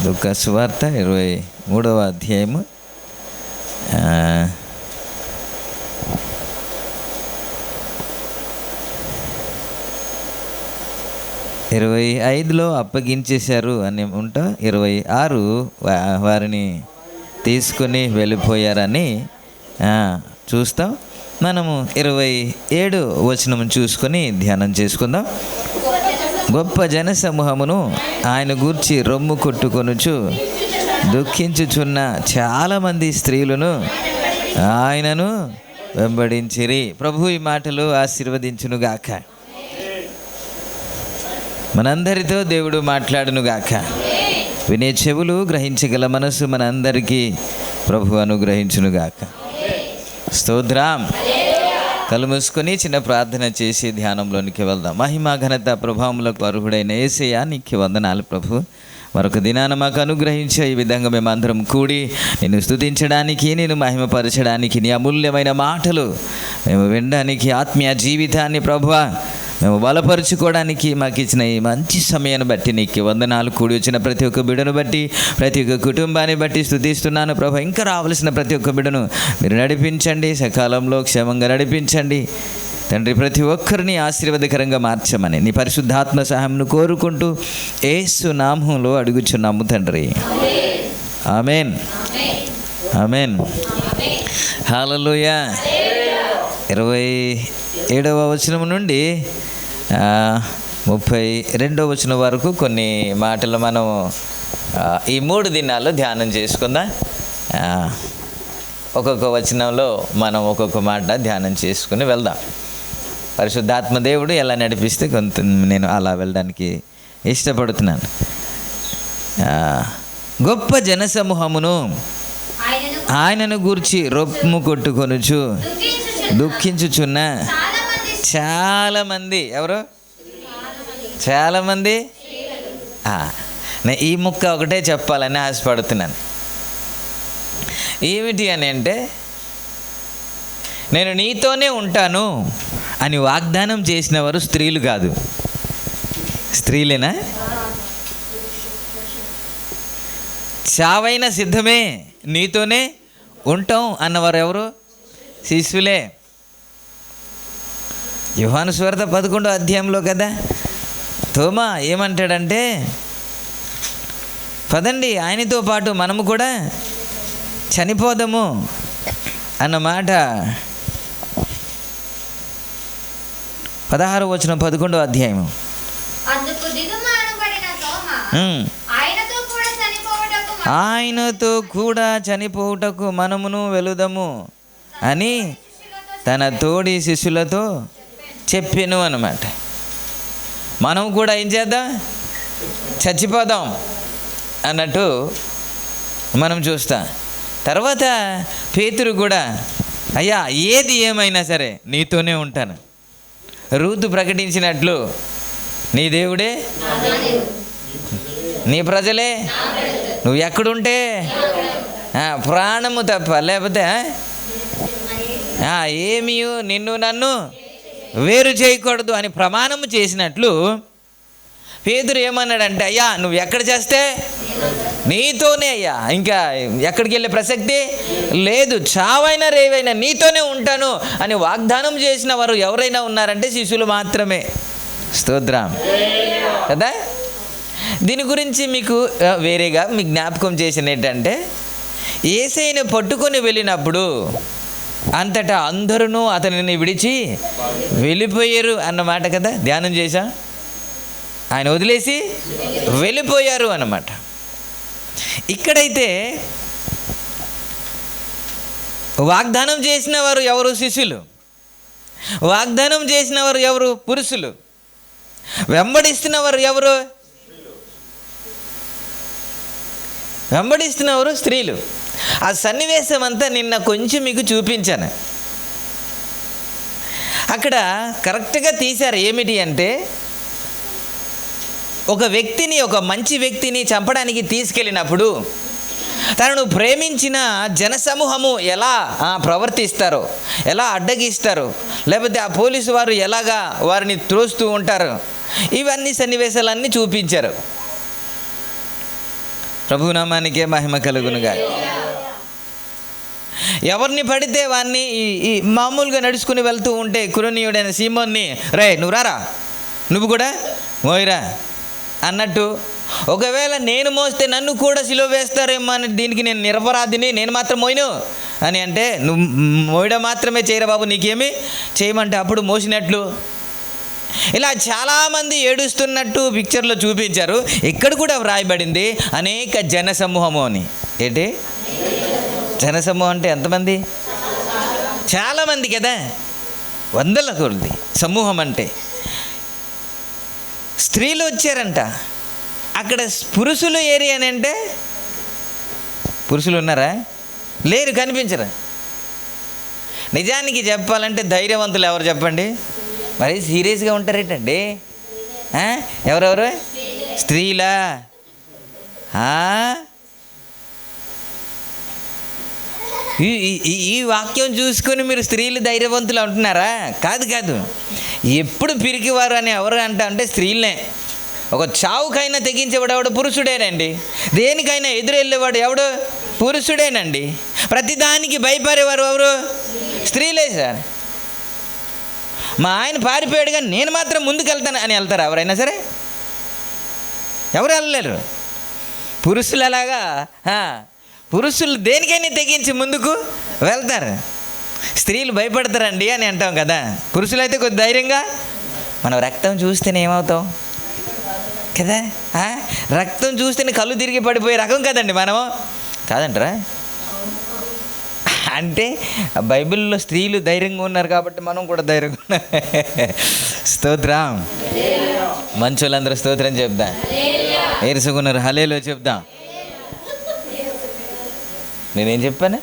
లూకా సువార్త 23వ అధ్యాయము 25లో అప్పగించేశారు అని ఉంటా, 26 వారిని తీసుకుని వెళ్ళిపోయారని చూస్తాం. మనము 27 వచనం చూసుకొని ధ్యానం చేసుకుందాం. గొప్ప జనసమూహమును ఆయన గూర్చి రొమ్ము కొట్టుకొనుచు దుఃఖించుచున్న చాలామంది స్త్రీలను ఆయనను వెంబడించిరి. ప్రభు ఈ మాటలు ఆశీర్వదించునుగాక. మనందరితో దేవుడు మాట్లాడునుగాక. వినే చెవులు, గ్రహించగల మనసు మనందరికీ ప్రభు అనుగ్రహించునుగాక. స్తోత్రం. కళ్ళు మూసుకొని చిన్న ప్రార్థన చేసి ధ్యానంలోనికి వెళ్దాం. మహిమ ఘనత ప్రభావములకు అర్హుడైన యేసయ్యా, నీకు వందనాలు ప్రభు. మరొక దినాన మాకు అనుగ్రహించే ఈ విధంగా మేమందరం కూడి నిన్ను స్తుతించడానికి, నేను మహిమపరచడానికి, నీ అమూల్యమైన మాటలు మేము వినడానికి, ఆత్మీయ జీవితాన్ని ప్రభువా మేము బలపరుచుకోవడానికి మాకు ఇచ్చిన ఈ మంచి సమయాన్ని బట్టి నీకు వందనాలు. కూడి వచ్చిన ప్రతి ఒక్క బిడ్డను బట్టి, ప్రతి ఒక్క కుటుంబాన్ని బట్టి స్తుతిస్తున్నాను ప్రభు. ఇంకా రావాల్సిన ప్రతి ఒక్క బిడ్డను మీరు నడిపించండి, సకాలంలో క్షేమంగా నడిపించండి తండ్రి. ప్రతి ఒక్కరిని ఆశీర్వాదకరంగా మార్చమని నీ పరిశుద్ధాత్మ సహాయంను కోరుకుంటూ యేసు నామములో అడుగుచున్నాము తండ్రి. ఆమెన్, ఆమెన్, హల్లెలూయా. 27వ వచనం నుండి 32వ వచనం వరకు కొన్ని మాటలు మనం ఈ 3 దినాల్లో ధ్యానం చేసుకుందాం. ఒక్కొక్క వచనంలో మనం ఒక్కొక్క మాట ధ్యానం చేసుకుని వెళ్దాం. పరిశుద్ధాత్మ దేవుడు ఎలా నడిపిస్తే కొంత నేను అలా వెళ్ళడానికి ఇష్టపడుతున్నాను. గొప్ప జనసమూహమును ఆయనను గూర్చి రొమ్ము కొట్టుకొనుచు దుఃఖించుచున్న చాలామంది, ఎవరు? చాలామంది. నేను ఈ ముక్క ఒకటే చెప్పాలని ఆశపడుతున్నాను. ఏమిటి అని అంటే, నేను నీతోనే ఉంటాను అని వాగ్దానం చేసిన వారు స్త్రీలు కాదు. స్త్రీలేనా? చావైనా సిద్ధమే, నీతోనే ఉంటాం అన్నవారు ఎవరు? శిశువులే. యోహాను సువార్త 11వ అధ్యాయంలో కదా తోమా ఏమంటాడంటే, పదండి ఆయనతో పాటు మనము కూడా చనిపోదాము అన్నమాట. 16వ వచనం 11వ అధ్యాయం. ఆయనతో కూడా చనిపోవుటకు మనమును వెళుదము అని తన తోడి శిష్యులతో చెప్పాను అన్నమాట. మనం కూడా ఏం చేద్దాం? చచ్చిపోదాం అన్నట్టు మనం చూస్తాం. తర్వాత పేతురు కూడా, అయ్యా ఏది ఏమైనా సరే నీతోనే ఉంటాను. రూతు ప్రకటించినట్లు నీ దేవుడే, నీ ప్రజలే, నువ్వు ఎక్కడుంటే ప్రాణము తప్ప లేకపోతే ఏమీ నిన్ను నన్ను వేరు చేయకూడదు అని ప్రమాణము చేసినట్లు పేతురు ఏమన్నాడంటే, అయ్యా నువ్వు ఎక్కడ చేస్తే నీతోనే అయ్యా, ఇంకా ఎక్కడికి వెళ్ళే ప్రసక్తి లేదు, చావైనా రేవైనా నీతోనే ఉంటాను అని వాగ్దానం చేసిన వారు ఎవరైనా ఉన్నారంటే శిష్యులు మాత్రమే. స్తోత్రం కదా. దీని గురించి మీకు వేరేగా మీకు జ్ఞాపకం చేసిన ఏంటంటే, యేసయ్యను పట్టుకొని వెళ్ళినప్పుడు అంతటా అందరూ అతనిని విడిచి వెళ్ళిపోయారు అన్నమాట కదా, ధ్యానం చేశా. ఆయన వదిలేసి వెళ్ళిపోయారు అన్నమాట. ఇక్కడైతే వాగ్దానం చేసిన వారు ఎవరు? శిష్యులు. వాగ్దానం చేసిన వారు ఎవరు? పురుషులు. వెంబడిస్తున్నవారు ఎవరు? వెంబడిస్తున్నవారు స్త్రీలు. ఆ సన్నివేశం అంతా నిన్న కొంచెం మీకు చూపించాను. అక్కడ కరెక్ట్గా తీశారు. ఏమిటి అంటే, ఒక వ్యక్తిని, ఒక మంచి వ్యక్తిని చంపడానికి తీసుకెళ్ళినప్పుడు తనను ప్రేమించిన జనసమూహము ఎలా ప్రవర్తిస్తారో, ఎలా అడ్డగిస్తారో, లేకపోతే ఆ పోలీసు వారు ఎలాగా వారిని త్రోస్తూ ఉంటారు, ఇవన్నీ సన్నివేశాలన్నీ చూపించారు. ప్రభునామానికే మహిమ కలుగునుగా. ఎవరిని పడితే వాడిని ఈ మామూలుగా నడుచుకుని వెళ్తూ ఉంటే కురణీయుడైన సీమోన్ని, రే నువ్వు రారా, నువ్వు కూడా మోయిరా అన్నట్టు, ఒకవేళ నేను మోస్తే నన్ను కూడా సిలువ వేస్తారేమో అని, దీనికి నేను నిరపరాధిని, నేను మాత్రం మోయను అని అంటే, నువ్వు మోయడం మాత్రమే చేయరా బాబు, నీకేమి చేయమంటే అప్పుడు మోసినట్లు. ఇలా చాలామంది ఏడుస్తున్నట్టు పిక్చర్లో చూపించారు. ఇక్కడ కూడా వ్రాయబడింది అనేక జనసమూహము అని. ఏంటి జనసమూహం అంటే ఎంతమంది? చాలామంది కదా, వందల కొద్ది సమూహం. అంటే స్త్రీలు వచ్చారంట. అక్కడ పురుషులు ఏరి అని అంటే పురుషులు ఉన్నారా? లేరు, కనిపించరా. నిజానికి చెప్పాలంటే ధైర్యవంతులు ఎవరు చెప్పండి? మరి సీరియస్గా ఉంటారేటండి? ఎవరెవరు? స్త్రీలా? ఈ వాక్యం చూసుకొని మీరు స్త్రీలు ధైర్యవంతులు అంటున్నారా? కాదు కాదు. ఎప్పుడు పిరికివారు అని ఎవరు అంటే స్త్రీలనే. ఒక చావుకైనా తెగించేవాడు పురుషుడేనండి. దేనికైనా ఎదురెళ్ళేవాడు ఎవడు? పురుషుడేనండి. ప్రతిదానికి భయపడేవారు ఎవరు? స్త్రీలే సార్. మా ఆయన పారిపోయాడు కానీ నేను మాత్రం ముందుకు వెళ్తాను అని వెళ్తారు ఎవరైనా సరే? ఎవరు వెళ్ళలేరు. పురుషులు అలాగా, పురుషులు దేనికైనా తెగించి ముందుకు వెళ్తారు. స్త్రీలు భయపడతారండి అని అంటాం కదా. పురుషులైతే కొద్ది ధైర్యంగా, మనం రక్తం చూస్తేనే ఏమవుతాం కదా, రక్తం చూస్తేనే కళ్ళు తిరిగి పడిపోయే రకం కదండి మనము, కాదంటారా? అంటే బైబిల్లో స్త్రీలు ధైర్యంగా ఉన్నారు కాబట్టి మనం కూడా ధైర్యంగా ఉన్నాం. స్తోత్రం. మంచోళ్ళందరూ స్తోత్రం చెప్దాం. ఏరుసుకున్నారు హల్లెలూయా చెప్దాం. నేనేం చెప్పాను?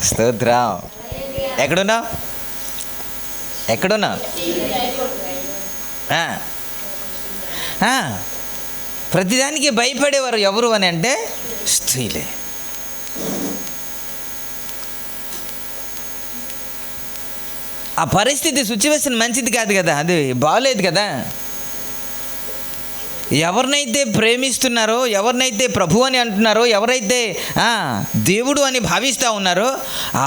స్తోత్రం. ఎక్కడున్నావు? ప్రతిదానికి భయపడేవారు ఎవరు అని అంటే స్త్రీలే. ఆ పరిస్థితి, సిచ్యువేషన్ మంచిది కాదు కదా, అది బాగలేదు కదా. ఎవరినైతే ప్రేమిస్తున్నారో, ఎవరినైతే ప్రభు అని అంటున్నారో, ఎవరైతే దేవుడు అని భావిస్తూ ఉన్నారో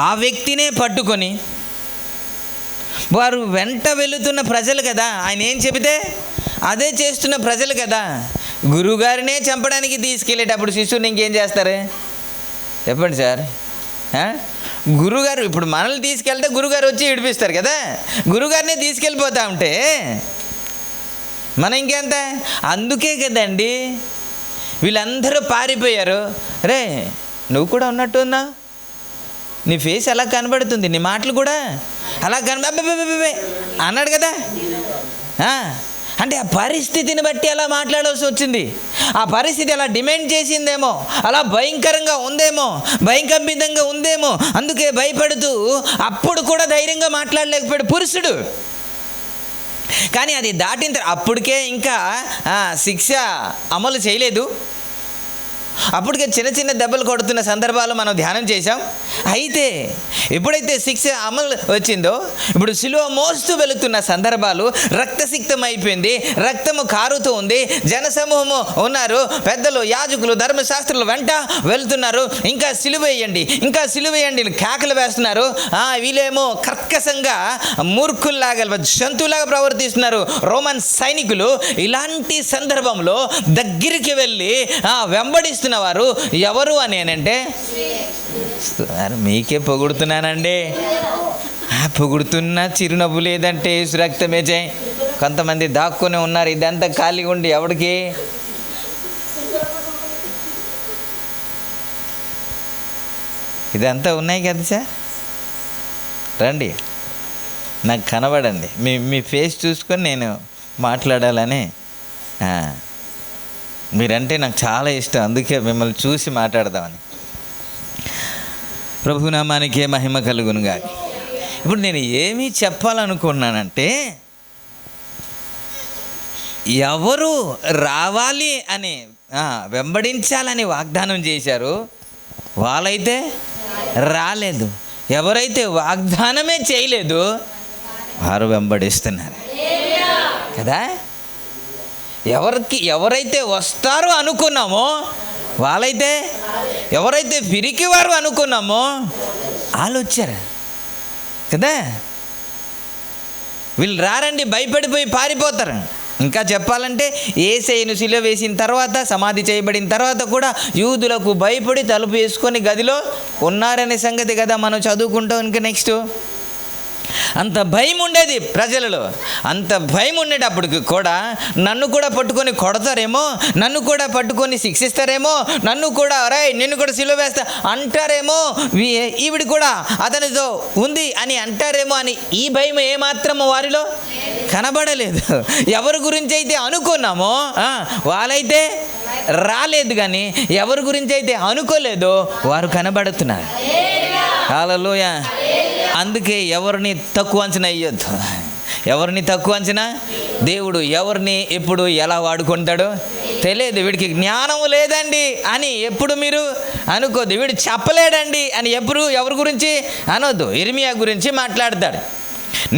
ఆ వ్యక్తినే పట్టుకొని, వారు వెంట వెళుతున్న ప్రజలు కదా, ఆయన ఏం చెబితే అదే చేస్తున్న ప్రజలు కదా. గురువుగారినే చంపడానికి తీసుకెళ్ళేటప్పుడు శిష్యుని ఇంకేం చేస్తారు చెప్పండి సార్? గురువుగారు ఇప్పుడు మనల్ని తీసుకెళ్తే గురువుగారు వచ్చి విడిపిస్తారు కదా. గురువుగారినే తీసుకెళ్ళిపోతా ఉంటే మనం ఇంకెంత. అందుకే కదండి వీళ్ళందరూ పారిపోయారు. రే నువ్వు కూడా ఉన్నట్టు ఉన్నావు, నీ ఫేస్ అలా కనబడుతుంది, నీ మాటలు కూడా అలా అబ్బే అన్నాడు కదా. అంటే ఆ పరిస్థితిని బట్టి అలా మాట్లాడాల్సి వచ్చింది. ఆ పరిస్థితి అలా డిమాండ్ చేసిందేమో, అలా భయంకరంగా ఉందేమో, భయంకరంగా ఉందేమో, అందుకే భయపడుతూ అప్పుడు కూడా ధైర్యంగా మాట్లాడలేకపోయాడు పురుషుడు. కానీ అది దాటిన అప్పటికే ఇంకా శిక్ష అమలు చేయలేదు. అప్పటికే చిన్న చిన్న దెబ్బలు కొడుతున్న సందర్భాలు మనం ధ్యానం చేశాం. అయితే ఎప్పుడైతే శిక్ష అమలు వచ్చిందో, ఇప్పుడు సిలువ మోస్తూ వెళుతున్న సందర్భాలు రక్తసిక్తం అయిపోయింది, రక్తము కారుతూ ఉంది, జనసమూహము ఉన్నారు, పెద్దలు, యాజకులు, ధర్మశాస్త్రులు వెంట వెళుతున్నారు. ఇంకా సిలువేయండి, ఇంకా సిలువేయండి కేకలు వేస్తున్నారు. వీళ్ళేమో కర్కశంగా మూర్ఖుల్లాగా, జంతువులాగా ప్రవర్తిస్తున్నారు రోమన్ సైనికులు. ఇలాంటి సందర్భంలో దగ్గరికి వెళ్ళి వెంబడిస్తున్నారు వారు ఎవరు అని అంటే, మీకే పొగుడుతున్నానండి, పొగుడుతున్నా చిరునవ్వు లేదంటే యేసు రక్తమే జై. కొంతమంది దాక్కుని ఉన్నారు, ఇదంతా ఖాళీగా ఉండి ఎవడికి. ఇదంతా ఉన్నాయి కదా సార్, రండి నాకు కనబడండి, మీ ఫేస్ చూసుకొని నేను మాట్లాడాలని. మీరంటే నాకు చాలా ఇష్టం, అందుకే మిమ్మల్ని చూసి మాట్లాడదామని. ప్రభునామానికే మహిమ కలుగునుగా. ఇప్పుడు నేను ఏమీ చెప్పాలనుకున్నానంటే, ఎవరు రావాలి అని వెంబడించాలని వాగ్దానం చేశారు వాళ్ళైతే రాలేదు. ఎవరైతే వాగ్దానమే చేయలేదు వారు వెంబడిస్తున్నారు. కదా. ఎవరైతే వస్తారో అనుకున్నామో వాళ్ళైతే, ఎవరైతే పిరికివారు అనుకున్నామో వాళ్ళు వచ్చారు కదా. వీళ్ళు రారండి, భయపడిపోయి పారిపోతారు. ఇంకా చెప్పాలంటే యేసయ్యను సిలువ వేసిన తర్వాత, సమాధి చేయబడిన తర్వాత కూడా యూదులకు భయపడి తలుపు వేసుకొని గదిలో ఉన్నారనే సంగతి కదా మనం చదువుకుంటాం. ఇంకా నెక్స్ట్ అంత భయం ఉండేది ప్రజలలో. అంత భయం ఉండేటప్పటికి కూడా నన్ను కూడా పట్టుకొని కొడతారేమో, నన్ను కూడా పట్టుకొని శిక్షిస్తారేమో, నన్ను కూడా అరే నిన్ను కూడా సిలువ వేస్తా అంటారేమో, ఈవిడ కూడా అతనితో ఉంది అని అంటారేమో అని ఈ భయం ఏమాత్రము వారిలో కనబడలేదు. ఎవరి గురించి అయితే అనుకున్నామో వాళ్ళైతే రాలేదు, కానీ ఎవరి గురించి అయితే అనుకోలేదో వారు కనబడుతున్నారు. హల్లెలూయా. అందుకే ఎవరిని తక్కువ అంచనా వేయొద్దు. ఎవరిని తక్కువ అంచనా, దేవుడు ఎవరిని ఎప్పుడు ఎలా వాడుకుంటాడో తెలియదు. వీడికి జ్ఞానం లేదండి అని ఎప్పుడు మీరు అనుకోద్దు. వీడు చెప్పలేడండి అని ఎవరి గురించి అనొద్దు. ఇర్మియా గురించి మాట్లాడతాడు.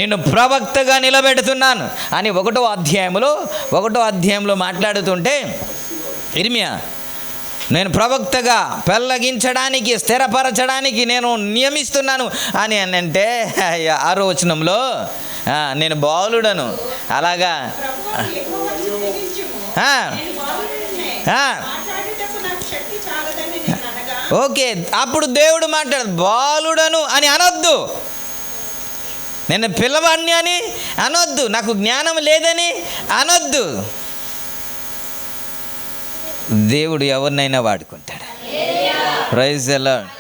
నిన్ను ప్రవక్తగా నిలబెడుతున్నాను అని 1వ అధ్యాయంలో మాట్లాడుతుంటే, ఇర్మియా నేను ప్రవక్తగా పెళ్ళగించడానికి, స్థిరపరచడానికి నేను నియమిస్తున్నాను అని అంటే 6వ వచనంలో నేను బాలుడను అలాగా ఓకే. అప్పుడు దేవుడు మాట్లాడు, బాలుడను అని అనొద్దు, నేను పిల్లవాడిని అని అనొద్దు, నాకు జ్ఞానం లేదని అనొద్దు. దేవుడు ఎవరినైనా వాడుకుంటాడు. Praise the lord.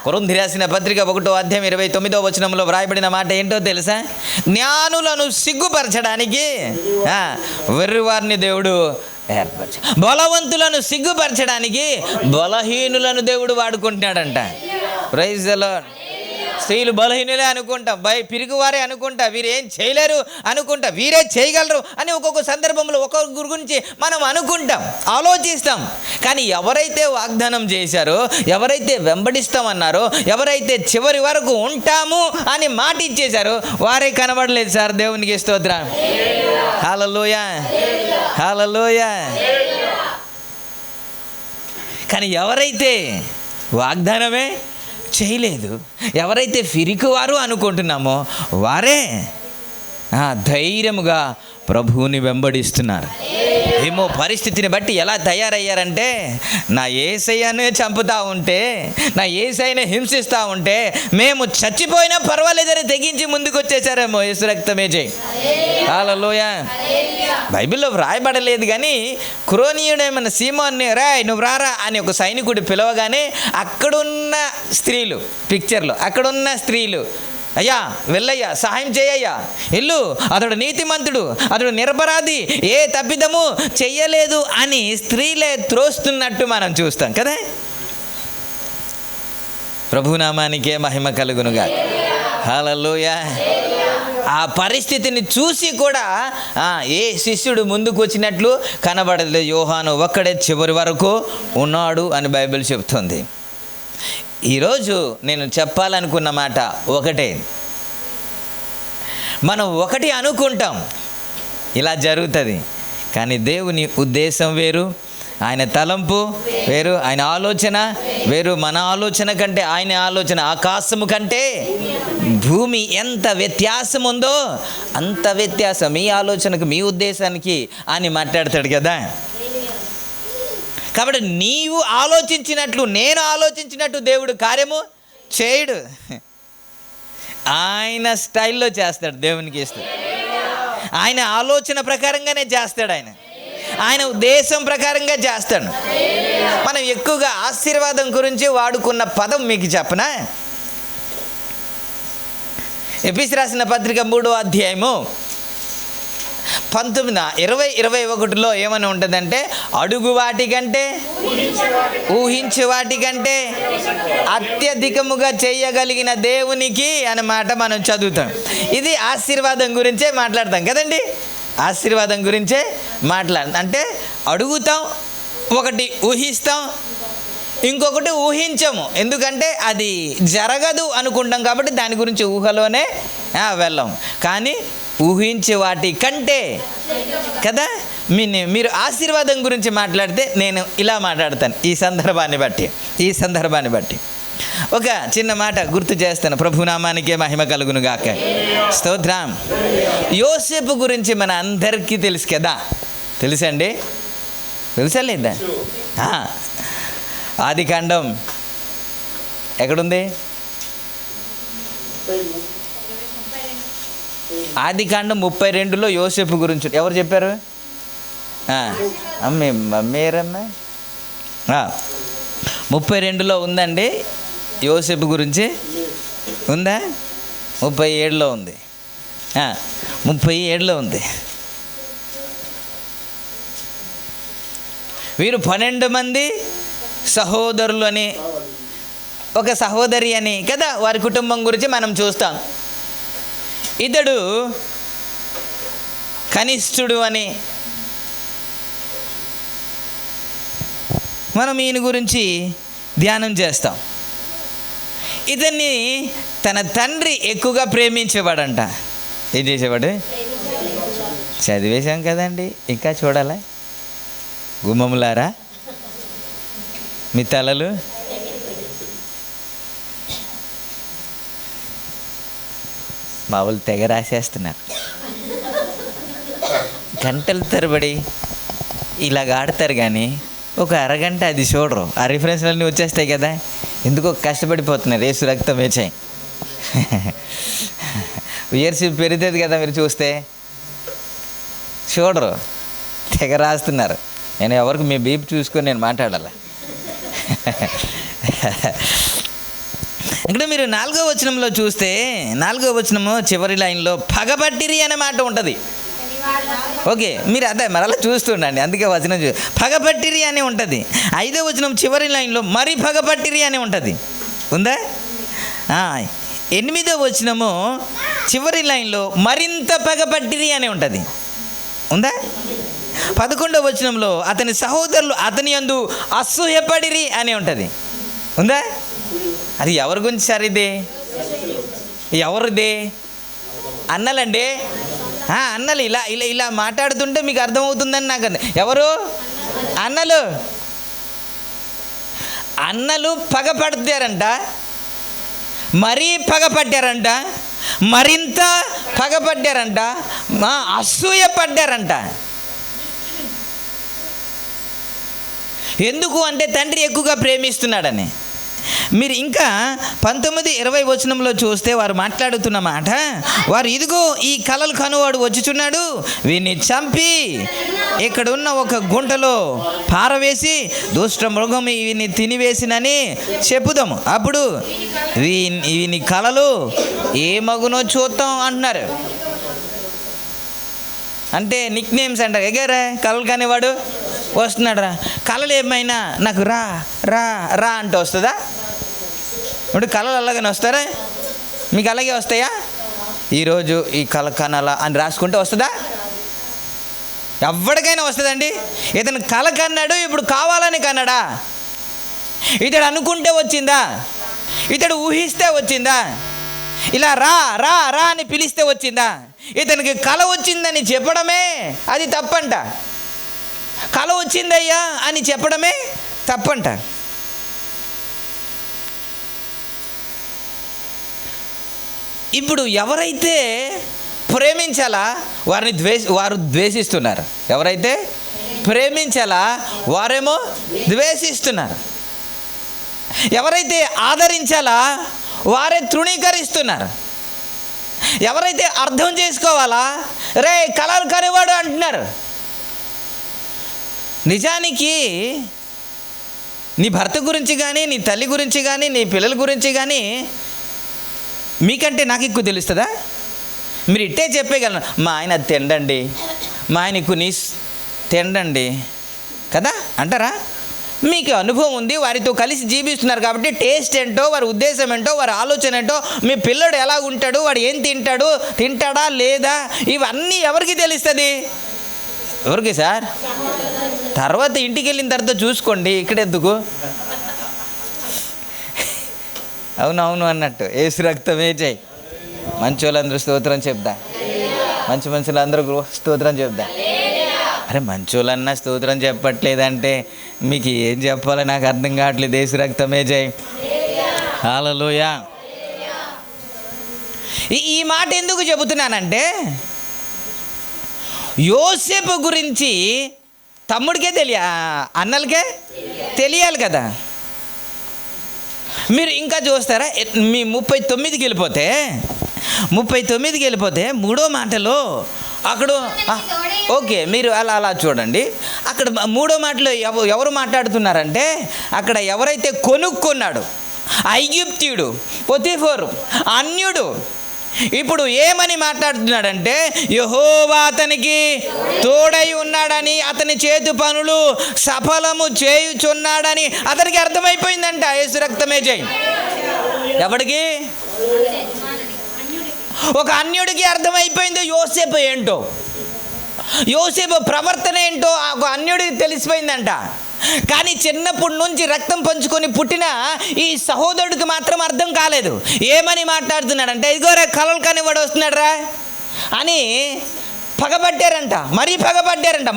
కొరింథీ రాసిన పత్రిక 1వ అధ్యాయం 29వ వచనంలో వ్రాయబడిన మాట ఏంటో తెలుసా? జ్ఞానులను సిగ్గుపరచడానికి వెర్రివారిని దేవుడు ఏర్పరచ, బలవంతులను సిగ్గుపరచడానికి బలహీనులను దేవుడు వాడుకుంటున్నాడంట. Praise the lord. స్త్రీలు బలహీనులే అనుకుంటాం, పిరికివారే అనుకుంటా, వీరు ఏం చేయలేరు అనుకుంటా, వీరే చేయగలరు అని ఒక్కొక్క సందర్భంలో ఒక్కొక్కరి గురించి మనం అనుకుంటాం, ఆలోచిస్తాం. కానీ ఎవరైతే వాగ్దానం చేశారో, ఎవరైతే వెంబడిస్తామన్నారో, ఎవరైతే చివరి వరకు ఉంటాము అని మాట ఇచ్చేశారో వారే కనబడలేదు సార్. దేవునికి స్తోత్రం. హల్లెలూయా, హల్లెలూయా. కానీ ఎవరైతే వాగ్దానమే చేయలేదు, ఎవరైతే ఫిరికివారు అనుకుంటున్నామో వారే ధైర్యముగా ప్రభువుని వెంబడిస్తున్నారు. ఏమో పరిస్థితిని బట్టి ఎలా తయారయ్యారంటే, నా యేసయ్యనే చంపుతూ ఉంటే, నా యేసయ్యనే హింసిస్తూ ఉంటే మేము చచ్చిపోయినా పర్వాలేదని తెగించి ముందుకు వచ్చేసారేమో. యేసు రక్తమే జై. హల్లెలూయా. బైబిల్లో వ్రాయబడలేదు కానీ కురేనీయుడైన సీమోన్ని నువ్వు రారా అని ఒక సైనికుడు పిలవగానే అక్కడున్న స్త్రీలు, పిక్చర్లో అక్కడున్న స్త్రీలు, అయ్యా వెళ్ళయ్యా, సహాయం చేయయ్యా, ఇల్లు, అతడు నీతిమంతుడు, అతడు నిరపరాధి, ఏ తప్పిదము చెయ్యలేదు అని స్త్రీలే త్రోస్తున్నట్టు మనం చూస్తాం కదా. ప్రభునామానికే మహిమ కలుగునుగా. హల్లెలూయా. ఆ పరిస్థితిని చూసి కూడా ఏ శిష్యుడు ముందుకు వచ్చినట్లు కనబడలేదు. యోహాను ఒక్కడే చివరి వరకు ఉన్నాడు అని బైబిల్ చెప్తుంది. ఈరోజు నేను చెప్పాలనుకున్న మాట ఒకటే. మనం ఒకటి అనుకుంటాం, ఇలా జరుగుతుంది, కానీ దేవుని ఉద్దేశం వేరు, ఆయన తలంపు వేరు, ఆయన ఆలోచన వేరు. మన ఆలోచన కంటే ఆయన ఆలోచన, ఆకాశము కంటే భూమి ఎంత వ్యత్యాసం ఉందో అంత వ్యత్యాసం మీ ఆలోచనకు, మీ ఉద్దేశానికి అని మాట్లాడతాడు కదా. కాబట్టి నీవు ఆలోచించినట్లు, నేను ఆలోచించినట్టు దేవుడు కార్యము చేయడు. ఆయన స్టైల్లో చేస్తాడు. దేవునికి ఇస్తాడు. ఆయన ఆలోచన ప్రకారంగానే చేస్తాడు. ఆయన ఉద్దేశం ప్రకారంగా చేస్తాడు. మనం ఎక్కువగా ఆశీర్వాదం గురించి వాడుకున్న పదం మీకు చెప్పనా? ఎఫెసీయులకు రాసిన పత్రిక 3వ అధ్యాయము 19:20-21లో ఏమని ఉంటుందంటే, అడుగు వాటికంటే, ఊహించే వాటికంటే అత్యధికముగా చేయగలిగిన దేవునికి అన్నమాట మనం చదువుతాం. ఇది ఆశీర్వాదం గురించే మాట్లాడతాం కదండి. ఆశీర్వాదం గురించే అంటే అడుగుతాం, ఒకటి ఊహిస్తాం, ఇంకొకటి ఊహించము. ఎందుకంటే అది జరగదు అనుకుంటాం కాబట్టి దాని గురించి ఊహలోనే వెళ్ళాం. కానీ ఊహించే వాటి కంటే కదా. మీరు ఆశీర్వాదం గురించి మాట్లాడితే నేను ఇలా మాట్లాడతాను. ఈ సందర్భాన్ని బట్టి ఒక చిన్న మాట గుర్తు చేస్తాను. ప్రభునామానికే మహిమ కలుగును గాక. స్తోత్రం. యోసేపు గురించి మన అందరికీ తెలుసు కదా. తెలుసండి? తెలుసా లేదా? ఆదికాండం ఎక్కడుంది? ఆదికాండం 32లో యోసేపు గురించి ఎవరు చెప్పారు? మమ్మీరమ్మ 32లో ఉందండి. యోసేపు గురించి ఉందా? 37లో ఉంది. 37లో ఉంది. వీరు 12 మంది సహోదరులు అని, ఒక సహోదరి అని కదా. వారి కుటుంబం గురించి మనం చూస్తాం. ఇతడు కనిష్ఠుడు అని మనం ఈయన గురించి ధ్యానం చేస్తాం. ఇతన్ని తన తండ్రి ఎక్కువగా ప్రేమించేవాడంట. ఏం చేసేవాడు? చదివేశాం కదండి, ఇంకా చూడాలా? గుమ్మములారా మీ తలలు మా వాళ్ళు తెగ రాసేస్తున్నారు. గంటల తరబడి ఇలాగ ఆడతారు కానీ ఒక అరగంట అది చూడరు. ఆ రిఫరెన్స్లన్నీ వచ్చేస్తాయి కదా. ఎందుకో కష్టపడిపోతున్నారు. యేసు రక్తం వేచాయి. ఇయర్షిప్ పెరుగుతుంది కదా. మీరు చూస్తే చూడరు, తెగ రాస్తున్నారు. నేను ఎవరికి మీ బీప్ చూసుకొని నేను మాట్లాడాల. ఇక్కడ మీరు 4వ వచనంలో చూస్తే, 4వ వచనము చివరి లైన్లో పగపట్టిరి అనే మాట ఉంటుంది. ఓకే, మీరు అదే మరలా చూస్తుండండి. అందుకే వచనం పగపట్టిరి అని ఉంటుంది. 5వ వచనం చివరి లైన్లో మరి పగపట్టిరి అని ఉంటుంది. ఉందా? 8వ వచనము చివరి లైన్లో మరింత పగపట్టిరి అని ఉంటుంది. ఉందా? 11వ వచనంలో అతని సహోదరులు అతని యందు అసూయపడిరి అని ఉంటుంది. ఉందా? అది ఎవరి గురించి సార్? ఇది ఎవరిది? అన్నలండి. అన్నలు. ఇలా ఇలా ఇలా మాట్లాడుతుంటే మీకు అర్థమవుతుందని నాకు. ఎవరు? అన్నలు పగపడతారంట, మరీ పగపడ్డారంట, మరింత పగపడ్డారంట, అసూయ పడ్డారంట. ఎందుకు అంటే తండ్రి ఎక్కువగా ప్రేమిస్తున్నాడని. మీరు ఇంకా 19-20 వచనంలో చూస్తే వారు మాట్లాడుతున్న మాట, వారు ఇదిగో ఈ కలలు కనువాడు వచ్చుచున్నాడు, వీడిని చంపి ఇక్కడున్న ఒక గుంటలో పారవేసి దుష్ట మృగం వీని తినివేసినని చెప్పుదాము, అప్పుడు వీని కలలు ఏ మగునో చూద్దాం అంటున్నారు. అంటే నిక్ నేమ్స్ అంటారు. ఎగారా కలలు కానివాడు వస్తున్నాడు రా. కళలు ఏమైనా నాకు రా రా రా అంటే వస్తుందా? ఇప్పుడు కళలు అలాగని వస్తారా? మీకు అలాగే వస్తాయా? ఈరోజు ఈ కళ కనాలా అని రాసుకుంటే వస్తుందా? ఎవరికైనా వస్తుందండి. ఇతను కళ కన్నాడు, ఇప్పుడు కావాలని కన్నాడా? ఇతడు అనుకుంటే వచ్చిందా? ఇతడు ఊహిస్తే వచ్చిందా? ఇలా రా రా రా అని పిలిస్తే వచ్చిందా? ఇతనికి కళ వచ్చిందని చెప్పడమే అది తప్పంట. కళ వచ్చిందయ్యా అని చెప్పడమే తప్పంట. ఇప్పుడు ఎవరైతే ప్రేమించాలా వారు ద్వేషిస్తున్నారు. ఎవరైతే ప్రేమించాలా వారేమో ద్వేషిస్తున్నారు. ఎవరైతే ఆదరించాలా వారే తృణీకరిస్తున్నారు. ఎవరైతే అర్థం చేసుకోవాలా రే కలలు కనివాడు అంటున్నారు. నిజానికి నీ భర్త గురించి కానీ, నీ తల్లి గురించి కానీ, నీ పిల్లల గురించి కానీ మీకంటే నాకు ఎక్కువ తెలుస్తుందా? మీరు ఇట్టే చెప్పేయగలను, మా ఆయన అది తిండండి, మా ఆయన ఎక్కువ నీ తిండండి కదా అంటారా? మీకు అనుభవం ఉంది, వారితో కలిసి జీవిస్తున్నారు కాబట్టి టేస్ట్ ఏంటో, వారి ఉద్దేశం ఏంటో, వారి ఆలోచన ఏంటో, మీ పిల్లడు ఎలా ఉంటాడు, వాడు ఏం తింటాడు, తింటాడా లేదా, ఇవన్నీ ఎవరికి తెలుస్తుంది? ఎవరికి సార్? తర్వాత ఇంటికి వెళ్ళిన తర్వాత చూసుకోండి, ఇక్కడెందుకు? అవునవును అన్నట్టు యేసు రక్తమే చేయి. మంచి వాళ్ళందరూ స్తోత్రం చెప్దా. మంచి మనుషులు అందరూ స్తోత్రం చెప్దా. అరే మంచోళ్ళన్నా స్తోత్రం చెప్పట్లేదంటే మీకు ఏం చెప్పాలో నాకు అర్థం కావట్లేదు. యేసు రక్తమే జై. హల్లెలూయా. ఈ మాట ఎందుకు చెబుతున్నానంటే యోసేపు గురించి తమ్ముడికే అన్నలకే తెలియాలి కదా. మీరు ఇంకా చూస్తారా, మీ 39కి వెళ్ళిపోతే 3వ మాటలో అక్కడ ఓకే మీరు అలా చూడండి. అక్కడ 3వ మాటలో ఎవరు మాట్లాడుతున్నారంటే అక్కడ ఎవరైతే కొనుక్కున్నాడు ఐగుప్తీయుడు పొతిఫరు అన్యుడు, ఇప్పుడు ఏమని మాట్లాడుతున్నాడంటే యెహోవా అతనికి తోడై ఉన్నాడని, అతని చేతి పనులు సఫలము చేయుచున్నాడని అతనికి అర్థమైపోయిందంట. యేసు రక్తమే జై. ఎవడికి? ఒక అన్యుడికి అర్థమైపోయింది యోసేపు ఏంటో, యోసేపు ప్రవర్తన ఏంటో ఒక అన్యుడికి తెలిసిపోయిందంట. కానీ చిన్నప్పటి నుంచి రక్తం పంచుకొని పుట్టిన ఈ సహోదరుడికి మాత్రం అర్థం కాలేదు. ఏమని మాట్లాడుతున్నాడంటే ఇదిగోరా కలలు కాని వాడు వస్తున్నాడు రా అని పగబడ్డారంట.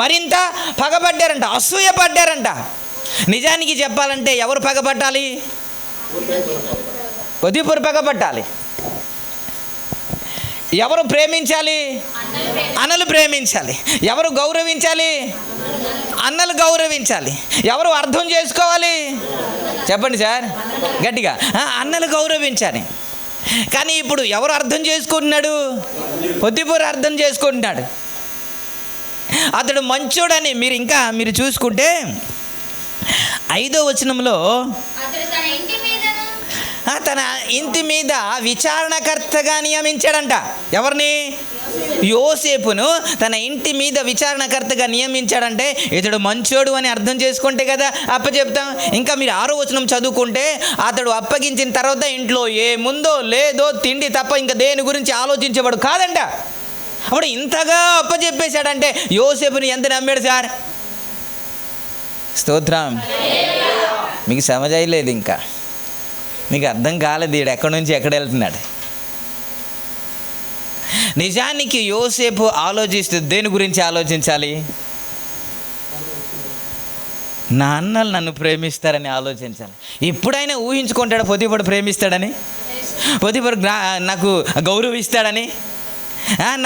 మరింత పగబడ్డారంట, అసూయ పడ్డారంట. నిజానికి చెప్పాలంటే ఎవరు పగబట్టాలి? పొతిఫరు పగబట్టాలి. ఎవరు ప్రేమించాలి? అన్నలు ప్రేమించాలి. ఎవరు గౌరవించాలి? అన్నలు గౌరవించాలి. ఎవరు అర్థం చేసుకోవాలి? చెప్పండి సార్ గట్టిగా. అన్నలు గౌరవించాలి. కానీ ఇప్పుడు ఎవరు అర్థం చేసుకుంటున్నాడు? పొతిఫరు అర్థం చేసుకుంటున్నాడు. అతడు మంచోడని మీరు చూసుకుంటే 5వ వచనంలో తన ఇంటి మీద విచారణకర్తగా నియమించాడంట. ఎవరిని? యోసేపును తన ఇంటి మీద విచారణకర్తగా నియమించాడంటే ఇతడు మంచోడు అని అర్థం చేసుకుంటే కదా అప్పచెప్తాం. ఇంకా మీరు 6వ వచనం చదువుకుంటే అతడు అప్పగించిన తర్వాత ఇంట్లో ఏముందో లేదో తిండి తప్ప ఇంకా దేని గురించి ఆలోచించేవాడు కాదంట. అప్పుడు ఇంతగా అప్పచెప్పేశాడంటే యోసేపుని ఎంత నమ్మాడు సార్? స్తోత్రం. మీకు సమజైలేదు, ఇంకా మీకు అర్థం కాలేదు ఈడు ఎక్కడి నుంచి ఎక్కడ వెళ్తున్నాడు. నిజానికి యోసేపు ఆలోచిస్తూ దేని గురించి ఆలోచించాలి? నా అన్నలు నన్ను ప్రేమిస్తారని ఆలోచించాలి. ఎప్పుడైనా ఊహించుకుంటాడు పొతిఫరు ప్రేమిస్తాడని, పొతిఫరు నాకు గౌరవిస్తాడని,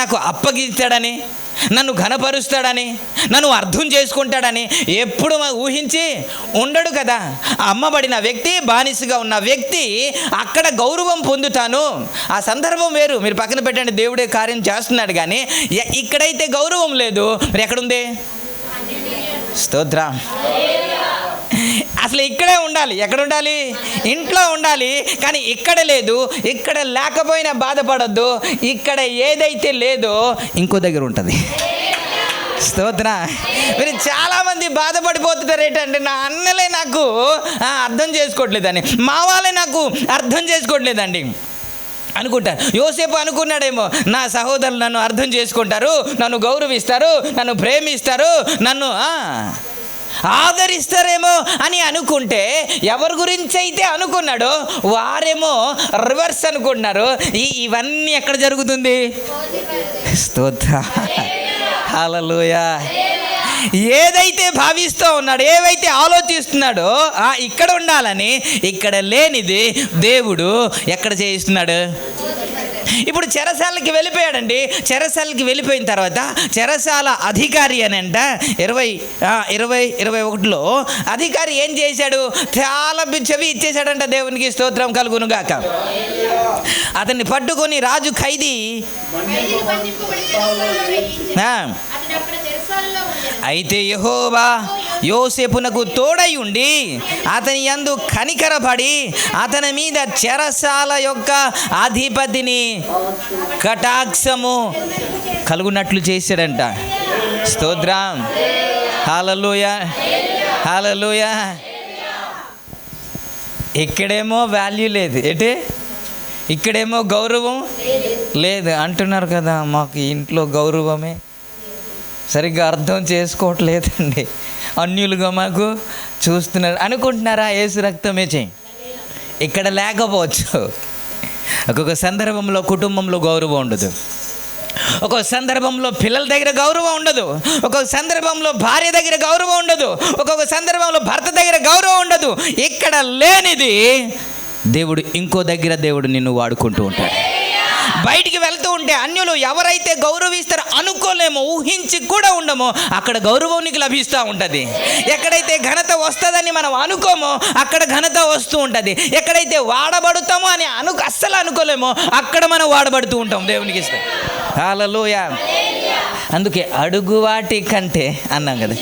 నాకు అప్పగిస్తాడని, నన్ను ఘనపరుస్తాడని, నన్ను అర్థం చేసుకుంటాడని ఎప్పుడు ఊహించి ఉండడు కదా. అమ్మబడిన వ్యక్తి, బానిసగా ఉన్న వ్యక్తి అక్కడ గౌరవం పొందుతాను, ఆ సందర్భం వేరు. మీరు పక్కన పెట్టండి, దేవుడే కార్యం చేస్తున్నాడు. కానీ ఇక్కడైతే గౌరవం లేదు. మరి ఎక్కడుంది? స్తోత్రం. అసలు ఇక్కడే ఉండాలి. ఎక్కడ ఉండాలి? ఇంట్లో ఉండాలి. కానీ ఇక్కడ లేదు. ఇక్కడ లేకపోయినా బాధపడద్దు. ఇక్కడ ఏదైతే లేదో ఇంకో దగ్గర ఉంటుంది. స్తోత్రం. మీరు చాలామంది బాధపడిపోతున్నారు ఏంటంటే నా అన్నలే నాకు అర్థం చేసుకోవట్లేదని, మా వాళ్ళే నాకు అర్థం చేసుకోవట్లేదండి అనుకుంటారు. యోసేపు అనుకున్నాడేమో నా సహోదరులు నన్ను అర్థం చేసుకుంటారు, నన్ను గౌరవిస్తారు, నన్ను ప్రేమిస్తారు, నన్ను ఆదరిస్తారేమో అని అనుకుంటే ఎవరి గురించి అయితే అనుకున్నాడో వారేమో రివర్స్ అనుకుంటున్నారు. ఇవన్నీ ఎక్కడ జరుగుతుంది? స్తోత్రం. హల్లెలూయా. ఏదైతే భావిస్తూ ఉన్నాడో, ఏవైతే ఆలోచిస్తున్నాడో ఇక్కడ ఉండాలని, ఇక్కడ లేనిది దేవుడు ఎక్కడ చేయిస్తున్నాడు? ఇప్పుడు చెరసాలకి వెళ్ళిపోయాడండి. చెరసాలకి వెళ్ళిపోయిన తర్వాత చెరసాల అధికారి అని అంట 21లో అధికారి ఏం చేశాడు? చాలా చెవి ఇచ్చేశాడంట. దేవునికి స్తోత్రం కలుగును గాక. అతన్ని పట్టుకొని రాజు ఖైదీ అయితే యెహోవా యోసేపునకు తోడై ఉండి అతని యందు కనికరపడి అతని మీద చెరసాల యొక్క అధిపతిని కటాక్షము కలుగునట్లు చేశాడంట. స్తోత్రం. హల్లెలూయా. హల్లెలూయా. ఇక్కడేమో వాల్యూ లేదు, ఏంటి ఇక్కడేమో గౌరవం లేదు అంటున్నారు కదా. మాకు ఇంట్లో గౌరవమే సరిగ్గా అర్థం చేసుకోవట్లేదండి, అన్యులుగా మాకు చూస్తున్నారు అనుకుంటున్నారా? యేసు రక్తమే చేయి. ఇక్కడ లేకపోవచ్చు. ఒక్కొక్క సందర్భంలో కుటుంబంలో గౌరవం ఉండదు, ఒక్కొక్క సందర్భంలో పిల్లల దగ్గర గౌరవం ఉండదు, ఒక్కొక్క సందర్భంలో భార్య దగ్గర గౌరవం ఉండదు, ఒక్కొక్క సందర్భంలో భర్త దగ్గర గౌరవం ఉండదు. ఇక్కడ లేనిది దేవుడు ఇంకో దగ్గర దేవుడు నిన్ను వాడుకుంటూ ఉంటాడు. బయటికి వెళ్తూ ఉంటే అన్యులు ఎవరైతే గౌరవిస్తారో అనుకోలేమో, ఊహించి కూడా ఉండమో అక్కడ గౌరవం నీకు లభిస్తూ ఉంటుంది. ఎక్కడైతే ఘనత వస్తుందని మనం అనుకోమో అక్కడ ఘనత వస్తూ ఉంటుంది. ఎక్కడైతే వాడబడుతామో అని అస్సలు అనుకోలేమో అక్కడ మనం వాడబడుతూ ఉంటాం. దేవునికి ఇష్టం. హల్లెలూయా. అందుకే అడుగు వాటి కంటే అన్నాం కదా,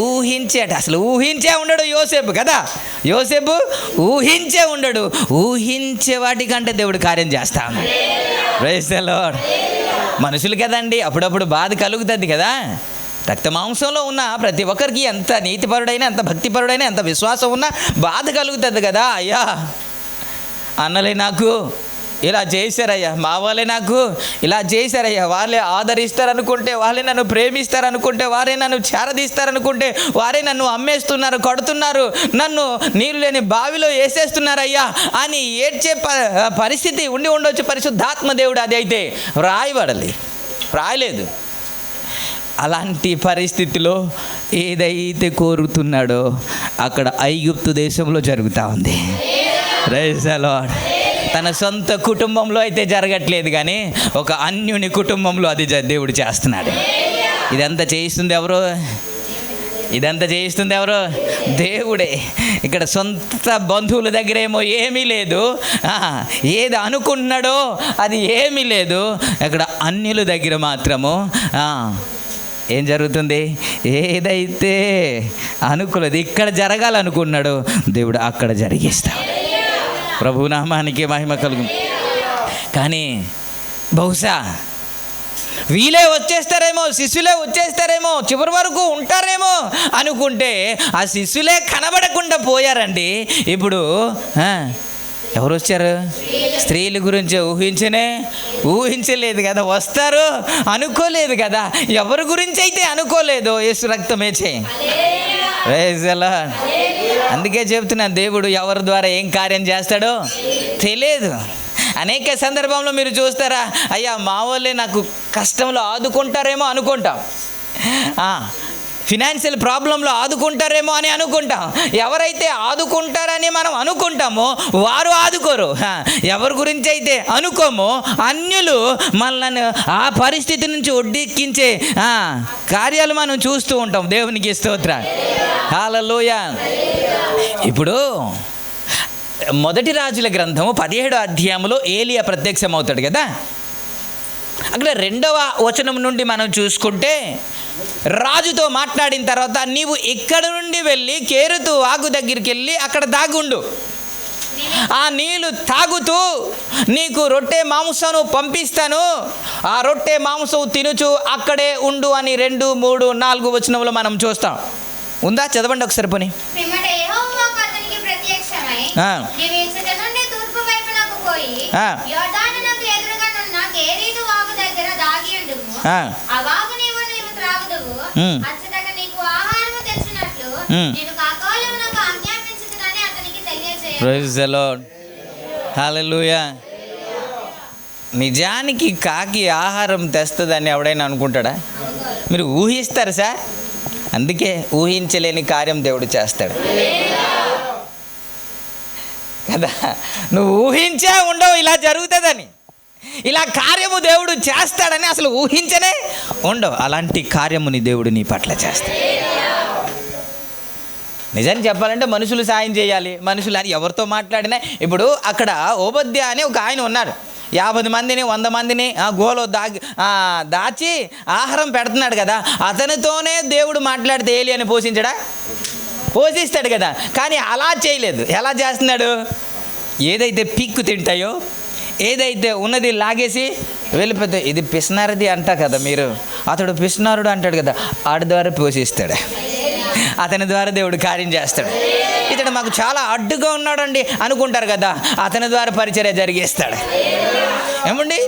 ఊహించేట. అసలు ఊహించే ఉండడు యోసేపు కదా. యోసేపు ఊహించే ఉండడు, ఊహించే వాటి కంటే దేవుడు కార్యం చేస్తా ఉన్నాడు. Praise the lord. మనుషులు కదండి, అప్పుడప్పుడు బాధ కలుగుతుంది కదా. రక్త మాంసంలో ఉన్న ప్రతి ఒక్కరికి ఎంత నీతిపరుడైనా, ఎంత భక్తిపరుడైనా, ఎంత విశ్వాసం ఉన్నా బాధ కలుగుతుంది కదా. అయ్యా అన్నలే నాకు ఇలా చేశారయ్యా, మా వాళ్ళే నాకు ఇలా చేశారయ్యా, వాళ్ళే ఆదరిస్తారనుకుంటే, వాళ్ళే నన్ను ప్రేమిస్తారనుకుంటే, వారే నన్ను చేరదీస్తారనుకుంటే, వారే నన్ను అమ్మేస్తున్నారు, కొడుతున్నారు, నన్ను నీరు లేని బావిలో వేసేస్తున్నారయ్యా అని ఏడ్చే పరిస్థితి ఉండి ఉండొచ్చు. పరిశుద్ధాత్మ దేవుడు అది అయితే రాయలేదు. అలాంటి పరిస్థితిలో ఏదైతే కోరుతున్నాడో అక్కడ ఐగుప్తు దేశంలో జరుగుతూ ఉంది. Praise the lord. తన సొంత కుటుంబంలో అయితే జరగట్లేదు, కానీ ఒక అన్యుని కుటుంబంలో అది దేవుడు చేస్తున్నాడు. ఇదంతా చేయిస్తుంది ఎవరు? దేవుడే. ఇక్కడ సొంత బంధువుల దగ్గర ఏమో ఏమీ లేదు, ఏది అనుకున్నాడో అది ఏమీ లేదు. ఇక్కడ అన్యుల దగ్గర మాత్రము ఏం జరుగుతుంది? ఏదైతే అనుకోలేదు, ఇక్కడ జరగాలనుకున్నాడో దేవుడు అక్కడ జరిగిస్తాడు. ప్రభునామానికి మహిమ కలుగు. కానీ బహుశా వీళ్ళే వచ్చేస్తారేమో, శిష్యులే వచ్చేస్తారేమో, చివరి వరకు ఉంటారేమో అనుకుంటే ఆ శిష్యులే కనబడకుండా పోయారండి. ఇప్పుడు ఎవరు వచ్చారు? స్త్రీల గురించి ఊహించలేదు కదా, వస్తారు అనుకోలేదు కదా. ఎవరి గురించి అయితే అనుకోలేదు, యేసు రక్తమే చేయి. Praise the lord. అందుకే చెప్తున్నాను, దేవుడు ఎవరి ద్వారా ఏం కార్యం చేస్తాడో తెలియదు. అనేక సందర్భంలో మీరు చూస్తారా, అయ్యా మా వాళ్ళే నాకు కష్టంలో ఆదుకుంటారేమో అనుకుంటాం, ఫినాన్షియల్ ప్రాబ్లంలో ఆదుకుంటారేమో అని అనుకుంటాం. ఎవరైతే ఆదుకుంటారని మనం అనుకుంటామో వారు ఆదుకోరు. ఎవరి గురించి అయితే అనుకోమో అన్యులు మనల్ని ఆ పరిస్థితి నుంచి ఒడ్డెక్కించే కార్యాలు మనం చూస్తూ ఉంటాం. దేవునికి స్తోత్రం. హల్లెలూయా. ఇప్పుడు మొదటి రాజుల గ్రంథము 17వ అధ్యాయంలో ఏలియా ప్రత్యక్షమవుతాడు కదా. అక్కడ 2వ వచనం నుండి మనం చూసుకుంటే, రాజుతో మాట్లాడిన తర్వాత నీవు ఇక్కడ నుండి వెళ్ళి కేరుతు వాగు దగ్గరికి వెళ్ళి అక్కడ దాగుండు, ఆ నీళ్ళు తాగుతూ నీకు రొట్టె మాంసం పంపిస్తాను, ఆ రొట్టె మాంసం తినుచు అక్కడే ఉండు అని 2, 3, 4 వచనంలో మనం చూస్తాం. ఉందా? చదవండి ఒకసారి పోనీ. Praise the Lord. హల్లెలూయా. నిజానికి కాకి ఆహారం తెస్తుందని ఎవడైనా అనుకుంటాడా? మీరు ఊహిస్తారు సార్. అందుకే ఊహించలేని కార్యం దేవుడు చేస్తాడు కదా. నువ్వు ఊహించే ఉండవు ఇలా జరుగుతుందని, ఇలా కార్యము దేవుడు చేస్తాడని అసలు ఊహించనే ఉండవు. అలాంటి కార్యముని దేవుడు నీ పట్ల చేస్తాడు. నిజాన్ని చెప్పాలంటే మనుషులు సాయం చేయాలి. మనుషులు అని ఎవరితో మాట్లాడినా, ఇప్పుడు అక్కడ ఓబద్య అని ఒక ఆయన ఉన్నాడు, 50 మందిని 100 మందిని గోలో దాచి ఆహారం పెడుతున్నాడు కదా. అతనితోనే దేవుడు మాట్లాడితే ఏలియాని పోషిస్తాడు కదా. కానీ అలా చేయలేదు. ఎలా చేస్తున్నాడు? ఏదైతే పీక్కు తింటాయో, ఏదైతే ఉన్నది లాగేసి వెళ్ళిపోతే, ఇది పిస్నారది అంటా కదా మీరు, అతడు పిస్నారుడు అంటాడు కదా, ఆడి ద్వారా పోషిస్తాడు, అతని ద్వారా దేవుడు కార్యం చేస్తాడు. ఇతడు మాకు చాలా అడ్డుగా ఉన్నాడండి అనుకుంటారు కదా, అతని ద్వారా పరిచర్య జరిగిస్తాడు. ఏమండి,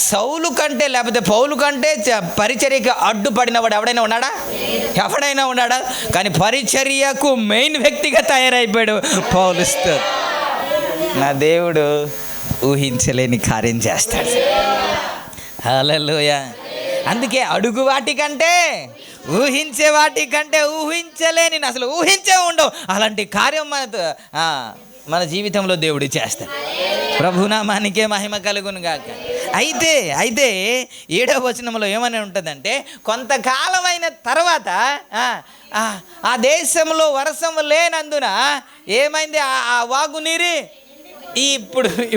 సౌలు కంటే లేకపోతే పౌలు కంటే పరిచర్యకు అడ్డుపడినవాడు ఎవడైనా ఉన్నాడా? కానీ పరిచర్యకు మెయిన్ వ్యక్తిగా తయారైపోయాడు పౌలుస్తూ. నా దేవుడు ఊహించలేని కార్యం చేస్తాడు. హల్లెలూయా. అందుకే అడుగు వాటికంటే, ఊహించే వాటికంటే ఊహించలేని, అసలు ఊహించే ఉండవు అలాంటి కార్యం మన జీవితంలో దేవుడు చేస్తాడు. ప్రభునామానికే మహిమ కలుగును గాక. అయితే 7వ వచనంలో ఏమని ఉంటుందంటే, కొంతకాలమైన తర్వాత ఆ దేశంలో వర్షం లేనందున ఏమైంది, ఆ వాగు నీరు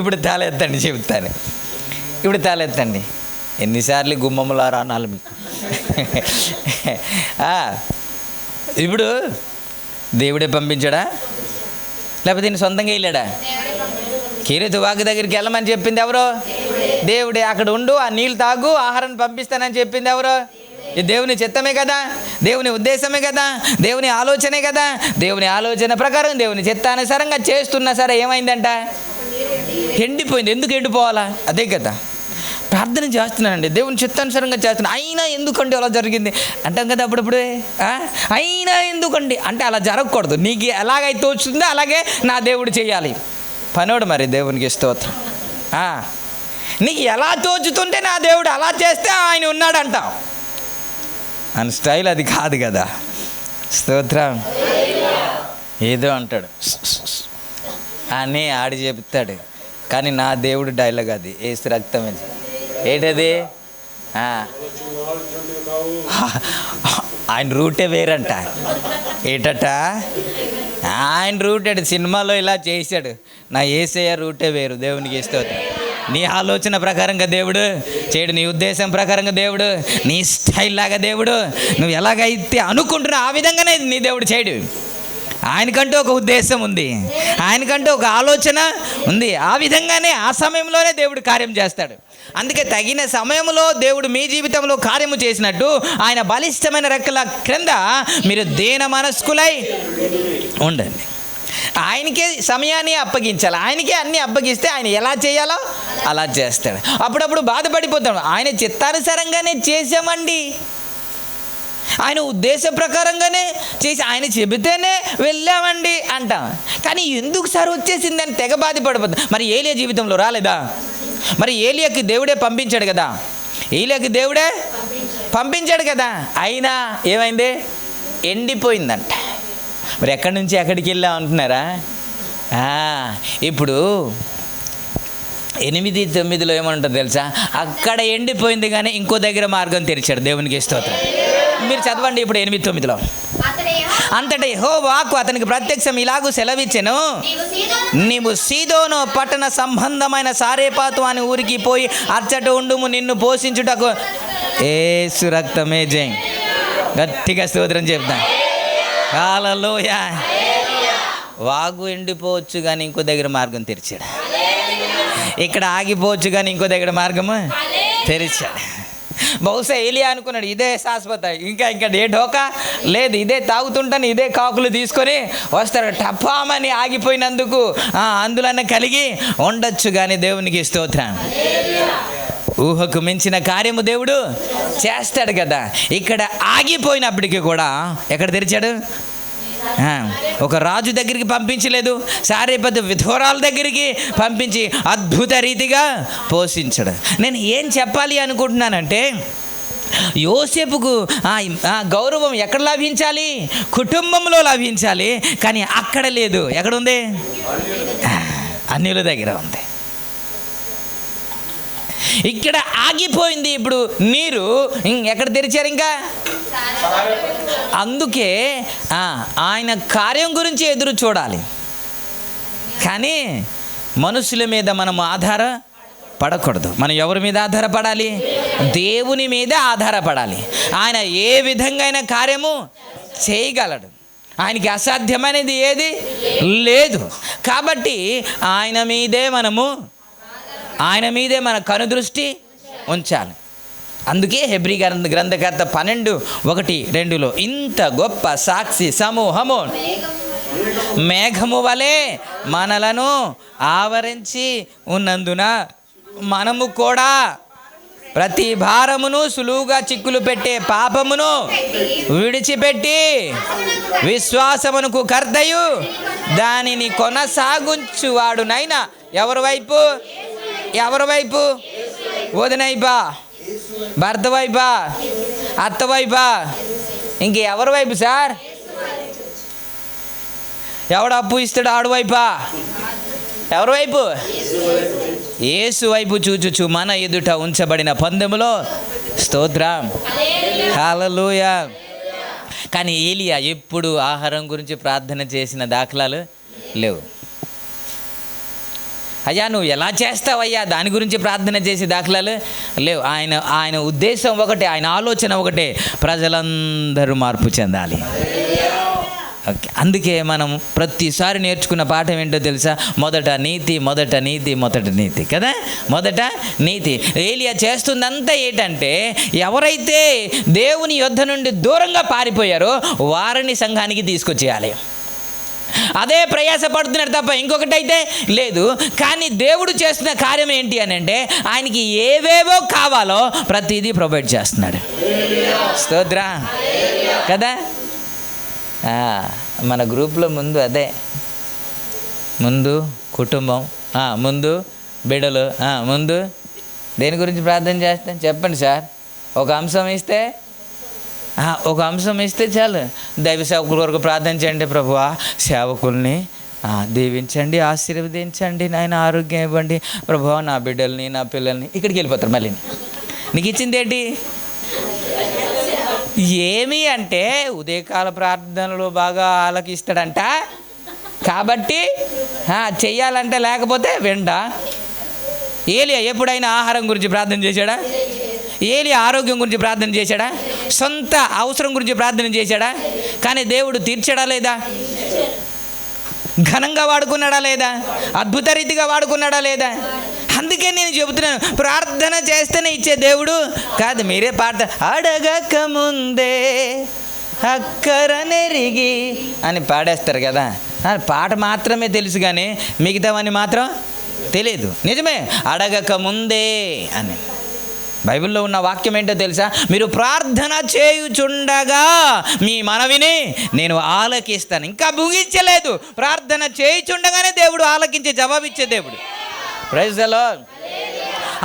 ఇప్పుడు తాలెత్తండి చెబుతాను. ఇప్పుడు తాలెత్తండి. ఎన్నిసార్లు గుమ్మములా రానాలి మీకు. ఇప్పుడు దేవుడే పంపించాడా, లేకపోతే ఈయన సొంతంగా వెళ్ళాడా? కెరీతు వాగు దగ్గరికి వెళ్ళమని చెప్పింది ఎవరో? దేవుడే. అక్కడ ఉండు, ఆ నీళ్ళు తాగు, ఆహారాన్ని పంపిస్తానని చెప్పింది ఎవరో? ఇది దేవుని చిత్తమే కదా, దేవుని ఉద్దేశమే కదా, దేవుని ఆలోచనే కదా. దేవుని ఆలోచన ప్రకారం, దేవుని చిత్తానుసారంగా చేస్తున్నా సరే ఏమైందంట? ఎండిపోయింది. ఎందుకు ఎండిపోవాలా? అదే కదా. ప్రార్థన చేస్తున్నానండి, దేవుని చిత్తానుసారంగా చేస్తున్నాను, అయినా ఎందుకండి అలా జరిగింది అంటాం కదా అప్పుడప్పుడు. అయినా ఎందుకండి అంటే అలా జరగకూడదు. నీకు ఎలాగైతే వచ్చిందో అలాగే నా దేవుడు చేయాలి. పనోడు మరి దేవునికి స్తోత్రం. నీకు ఎలా తోచుతుంటే నా దేవుడు అలా చేస్తే ఆయన ఉన్నాడంటాం. అని స్టైల్ అది కాదు కదా. స్తోత్రం. ఏదో అంటాడు అని ఆడి చెప్తాడు, కానీ నా దేవుడు డైలాగ్ అది. ఏసు రక్తం ఏంటది? ఆయన రూటే వేరంట. ఏటట ఆయన రూట్ సినిమాలో ఇలా చేశాడు. నా యేసయ్య రూటే వేరు. దేవునికి స్తోత్రం. నీ ఆలోచన ప్రకారంగా దేవుడు చేయడు, నీ ఉద్దేశం ప్రకారంగా దేవుడు, నీ స్టైల్ లాగా దేవుడు, నువ్వు ఎలాగైతే అనుకుంటున్నావు ఆ విధంగానే నీ దేవుడు చేయడు. ఆయనకంటూ ఒక ఉద్దేశం ఉంది, ఆయనకంటూ ఒక ఆలోచన ఉంది. ఆ విధంగానే ఆ సమయంలోనే దేవుడు కార్యం చేస్తాడు. అందుకే తగిన సమయంలో దేవుడు మీ జీవితంలో కార్యము చేసినట్టు ఆయన బలిష్టమైన రెక్కల క్రింద మీరు దీన మనస్కులై ఉండండి. ఆయనకే సమయాన్ని అప్పగించాలి. ఆయనకే అన్నీ అప్పగిస్తే ఆయన ఎలా చేయాలో అలా చేస్తాడు. అప్పుడప్పుడు బాధపడిపోతాం, ఆయన చిత్తానుసారంగానే చేసామండి, ఆయన ఉద్దేశ ప్రకారంగానే చేసి ఆయన చెబితేనే వెళ్ళామండి అంటాం. కానీ ఎందుకు సార్ వచ్చేసిందని తెగ బాధపడిపోతాం. మరి ఏలియా జీవితంలో రాలేదా? మరి ఏలియాకి దేవుడే పంపించాడు కదా, ఏలియాకి దేవుడే పంపించాడు కదా, అయినా ఏమైంది? ఎండిపోయిందంట. మరి ఎక్కడి నుంచి ఎక్కడికి వెళ్ళాం అంటున్నారా? ఇప్పుడు 8:9 ఏమంటుంది తెలుసా? అక్కడ ఎండిపోయింది కానీ ఇంకో దగ్గర మార్గం తెరిచాడు. దేవునికి స్తోత్రం. మీరు చదవండి ఇప్పుడు 8:9లో. అంతటా యెహోవా వాక్కు అతనికి ప్రత్యక్షం ఇలాగూ సెలవిచ్చెను, నీవు సీదోను పట్టణ సంబంధమైన సారేపాతు అని ఊరికి పోయి అచ్చట ఉండుము, నిన్ను పోషించుటకు యేసు రక్తమే జై. గట్టిగా స్తోత్రం చెప్తా. హల్లెలూయా. వాగు ఎండిపోవచ్చు కానీ ఇంకో దగ్గర మార్గం తెరిచాడు. ఇక్కడ ఆగిపోవచ్చు కానీ ఇంకో దగ్గర మార్గము తెరిచాడు. బహుశా ఏలియా అనుకున్నాడు ఇదే శాశ్వత, ఇంకా ఏ ఢోకా లేదు, ఇదే తాగుతుంటాను, ఇదే కాకులు తీసుకొని వస్తాడు. టపామని ఆగిపోయినందుకు అందులోనే కలిగి ఉండొచ్చు. కానీ దేవునికి స్తోత్రం. ఊహకు మించిన కార్యము దేవుడు చేస్తాడు కదా. ఇక్కడ ఆగిపోయినప్పటికీ కూడా ఎక్కడ తెరిచాడు? ఒక రాజు దగ్గరికి పంపించలేదు, సారేపతు విధవరాల దగ్గరికి పంపించి అద్భుత రీతిగా పోషించడు. నేను ఏం చెప్పాలి అనుకుంటున్నానంటే, యోసేపుకు గౌరవం ఎక్కడ లభించాలి? కుటుంబంలో లభించాలి. కానీ అక్కడ లేదు. ఎక్కడుంది? అన్యుల దగ్గర ఉంది. ఇక్కడ ఆగిపోయింది. ఇప్పుడు నీరు ఎక్కడ తెరిచారు? ఇంకా అందుకే ఆయన కార్యం గురించి ఎదురు చూడాలి. కానీ మనుషుల మీద మనం ఆధారపడకూడదు. మనం ఎవరి మీద ఆధారపడాలి? దేవుని మీద ఆధారపడాలి. ఆయన ఏ విధంగా కార్యము చేయగలడు. ఆయనకి అసాధ్యమైనది ఏది లేదు. కాబట్టి ఆయన మీదే మన కనుదృష్టి ఉంచాలి. అందుకే హెబ్రీ గ్రంథకర్త 12:1-2లో ఇంత గొప్ప సాక్షి సమూహము మేఘము వలె మనలను ఆవరించి ఉన్నందున మనము కూడా ప్రతి భారమును సులువుగా చిక్కులు పెట్టే పాపమును విడిచిపెట్టి విశ్వాసమునకు కర్తయు దానిని కొనసాగించువాడునైనా ఎవరి వైపు? వదినైపా భర్త వైపా, అత్త వైపా, ఇంకెవరి వైపు సార్? ఎవడు అప్పు ఇస్తాడు ఆడు వైపా? ఎవరి వైపు? యేసు వైపు చూచుచు మన ఎదుట ఉంచబడిన పందెములో. స్తోత్రం, హల్లెలూయా. కానీ ఏలియా ఎప్పుడు ఆహారం గురించి ప్రార్థన చేసిన దాఖలాలు లేవు. అయ్యా నువ్వు ఎలా చేస్తావయ్యా దాని గురించి ప్రార్థన చేసే దాఖలాలు లేవు. ఆయన ఉద్దేశం ఒకటే, ఆయన ఆలోచన ఒకటే, ప్రజలందరూ మార్పు చెందాలి. ఓకే, అందుకే మనం ప్రతిసారి నేర్చుకున్న పాఠం ఏంటో తెలుసా? మొదట నీతి కదా. మొదట నీతి. ఏలియా చేస్తుందంతా ఏంటంటే, ఎవరైతే దేవుని యొద్ద నుండి దూరంగా పారిపోయారో వారిని సంఘానికి తీసుకొచ్చేయాలి. అదే ప్రయాసపడుతున్నాడు తప్ప ఇంకొకటైతే లేదు. కానీ దేవుడు చేస్తున్న కార్యం ఏంటి అని అంటే, ఆయనకి ఏవేవో కావాలో ప్రతిదీ ప్రొవైడ్ చేస్తున్నాడు. స్తోత్ర కదా. మన గ్రూప్లో ముందు కుటుంబం, ముందు బిడ్డలు, ముందు దేని గురించి ప్రార్థన చేస్తాం చెప్పండి సార్? ఒక అంశం ఇస్తే చాలు. దైవ సేవకుల వరకు ప్రార్థన చేయండి. ప్రభువా సేవకుల్ని దీవించండి, ఆశీర్వదించండి, నాయన ఆరోగ్యం ఇవ్వండి. ప్రభువా నా బిడ్డల్ని, నా పిల్లల్ని. ఇక్కడికి వెళ్ళిపోతారు. మళ్ళీ నీకు ఇచ్చింది ఏంటి? ఏమి అంటే ఉదయకాల ప్రార్థనలు బాగా ఆలకిస్తాడంట కాబట్టి చెయ్యాలంటే, లేకపోతే వెంట. ఏలియా ఎప్పుడైనా ఆహారం గురించి ప్రార్థన చేశాడా? ఏలియా ఆరోగ్యం గురించి ప్రార్థన చేశాడా? సొంత అవసరం గురించి ప్రార్థన చేశాడా? కానీ దేవుడు తీర్చాడా లేదా? ఘనంగా వాడుకున్నాడా లేదా? అద్భుత రీతిగా వాడుకున్నాడా లేదా? అందుకే నేను చెబుతున్నాను, ప్రార్థన చేస్తేనే ఇచ్చే దేవుడు కాదు. మీరే పాడతా, అడగక ముందే అక్కర నెరిగి అని పాడేస్తారు కదా. పాట మాత్రమే తెలుసు కానీ మిగతావన్నీ మాత్రం తెలియదు. నిజమే, అడగక ముందే అని బైబిల్లో ఉన్న వాక్యం ఏంటో తెలుసా? మీరు ప్రార్థన చేయుచుండగా మీ మనవిని నేను ఆలకిస్తాను. ఇంకా ముగించలేదు, ప్రార్థన చేయుచుండగానే దేవుడు ఆలకించే జవాబిచ్చే దేవుడు. Praise the lord.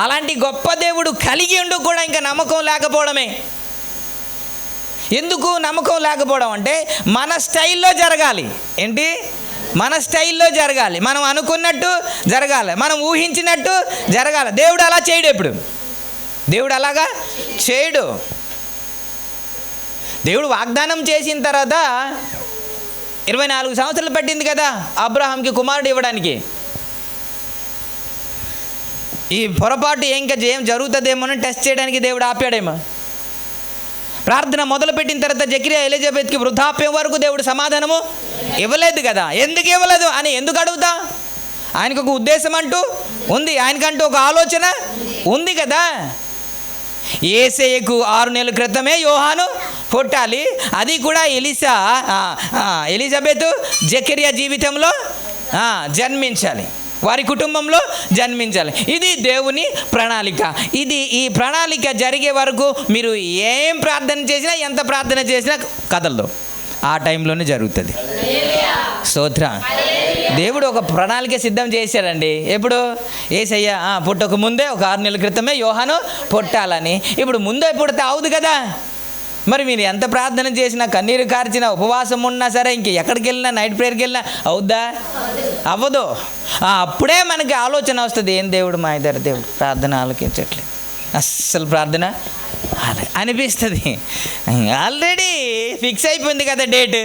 అలాంటి గొప్ప దేవుడు కలిగి ఉండి కూడా ఇంకా నమ్మకం లేకపోవడమే. ఎందుకు నమ్మకం లేకపోవడం అంటే, మన స్టైల్లో జరగాలి. ఏంటి? మన స్టైల్లో జరగాలి, మనం అనుకున్నట్టు జరగాలి, మనం ఊహించినట్టు జరగాలి. దేవుడు అలా చేయడు. ఎప్పుడు దేవుడు అలాగా చేయడు. దేవుడు వాగ్దానం చేసిన తర్వాత 24 సంవత్సరాలు పట్టింది కదా అబ్రహాంకి కుమారుడు ఇవ్వడానికి. ఈ పొరపాటు ఇంకా ఏం జరుగుతుందేమో టెస్ట్ చేయడానికి దేవుడు ఆపాడేమో. ప్రార్థన మొదలుపెట్టిన తర్వాత జకరియా ఎలిజబెత్కి వృద్ధాప్యం వరకు దేవుడు సమాధానము ఇవ్వలేదు కదా. ఎందుకు ఇవ్వలేదు అని ఎందుకు అడుగుతా? ఆయనకు ఒక ఉద్దేశం అంటూ ఉంది, ఆయనకంటూ ఒక ఆలోచన ఉంది కదా. యేసయ్యకు 6 నెలల క్రితమే యోహాను పుట్టాలి. అది కూడా ఎలిజబెత్ జకరియా జీవితంలో జన్మించాలి, వారి కుటుంబంలో జన్మించాలి. ఇది దేవుని ప్రణాళిక. ఈ ప్రణాళిక జరిగే వరకు మీరు ఏం ప్రార్థన చేసినా, ఎంత ప్రార్థన చేసినా కదలదు. ఆ టైంలోనే జరుగుతుంది. స్తోత్రం. దేవుడు ఒక ప్రణాళిక సిద్ధం చేశాడండి. ఎప్పుడు? యేసయ్య పుట్టక ముందే ఒక 6 నెలల క్రితమే యోహాను పుట్టాలని. ఇప్పుడు ముందే పుడితే అవుదు కదా. మరి మీరు ఎంత ప్రార్థన చేసినా, కన్నీరు కార్చినా, ఉపవాసం ఉన్నా సరే, ఇంక ఎక్కడికి వెళ్ళినా, నైట్ ప్రేయర్కి వెళ్ళినా అవుద్దా? అవ్వదు. అప్పుడే మనకి ఆలోచన వస్తుంది, ఏం దేవుడు మా ఇద్దరు దేవుడు ప్రార్థన ఆలోకించట్లేదు, అస్సలు ప్రార్థన అనిపిస్తుంది. ఆల్రెడీ ఫిక్స్ అయిపోయింది కదా డేట్.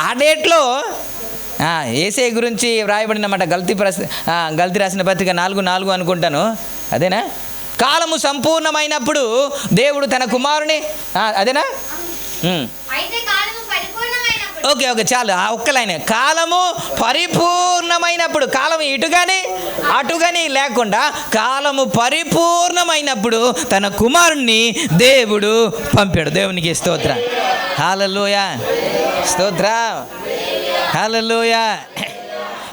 ఆ డేట్లో యేసయ్య గురించి వ్రాయబడినమాట. గల్తీ రాసిన పత్రిక 4:4 అనుకుంటాను, అదేనా? కాలము సంపూర్ణమైనప్పుడు దేవుడు తన కుమారుని, అదేనా? ఓకే చాలు, ఆ ఒక్క లైన్. కాలము పరిపూర్ణమైనప్పుడు, కాలం ఇటుగాని అటుగాని లేకుండా కాలము పరిపూర్ణమైనప్పుడు తన కుమారుణ్ణి దేవుడు పంపాడు. దేవునికి స్తోత్రం, హల్లెలూయా, స్తోత్రం, హల్లెలూయా.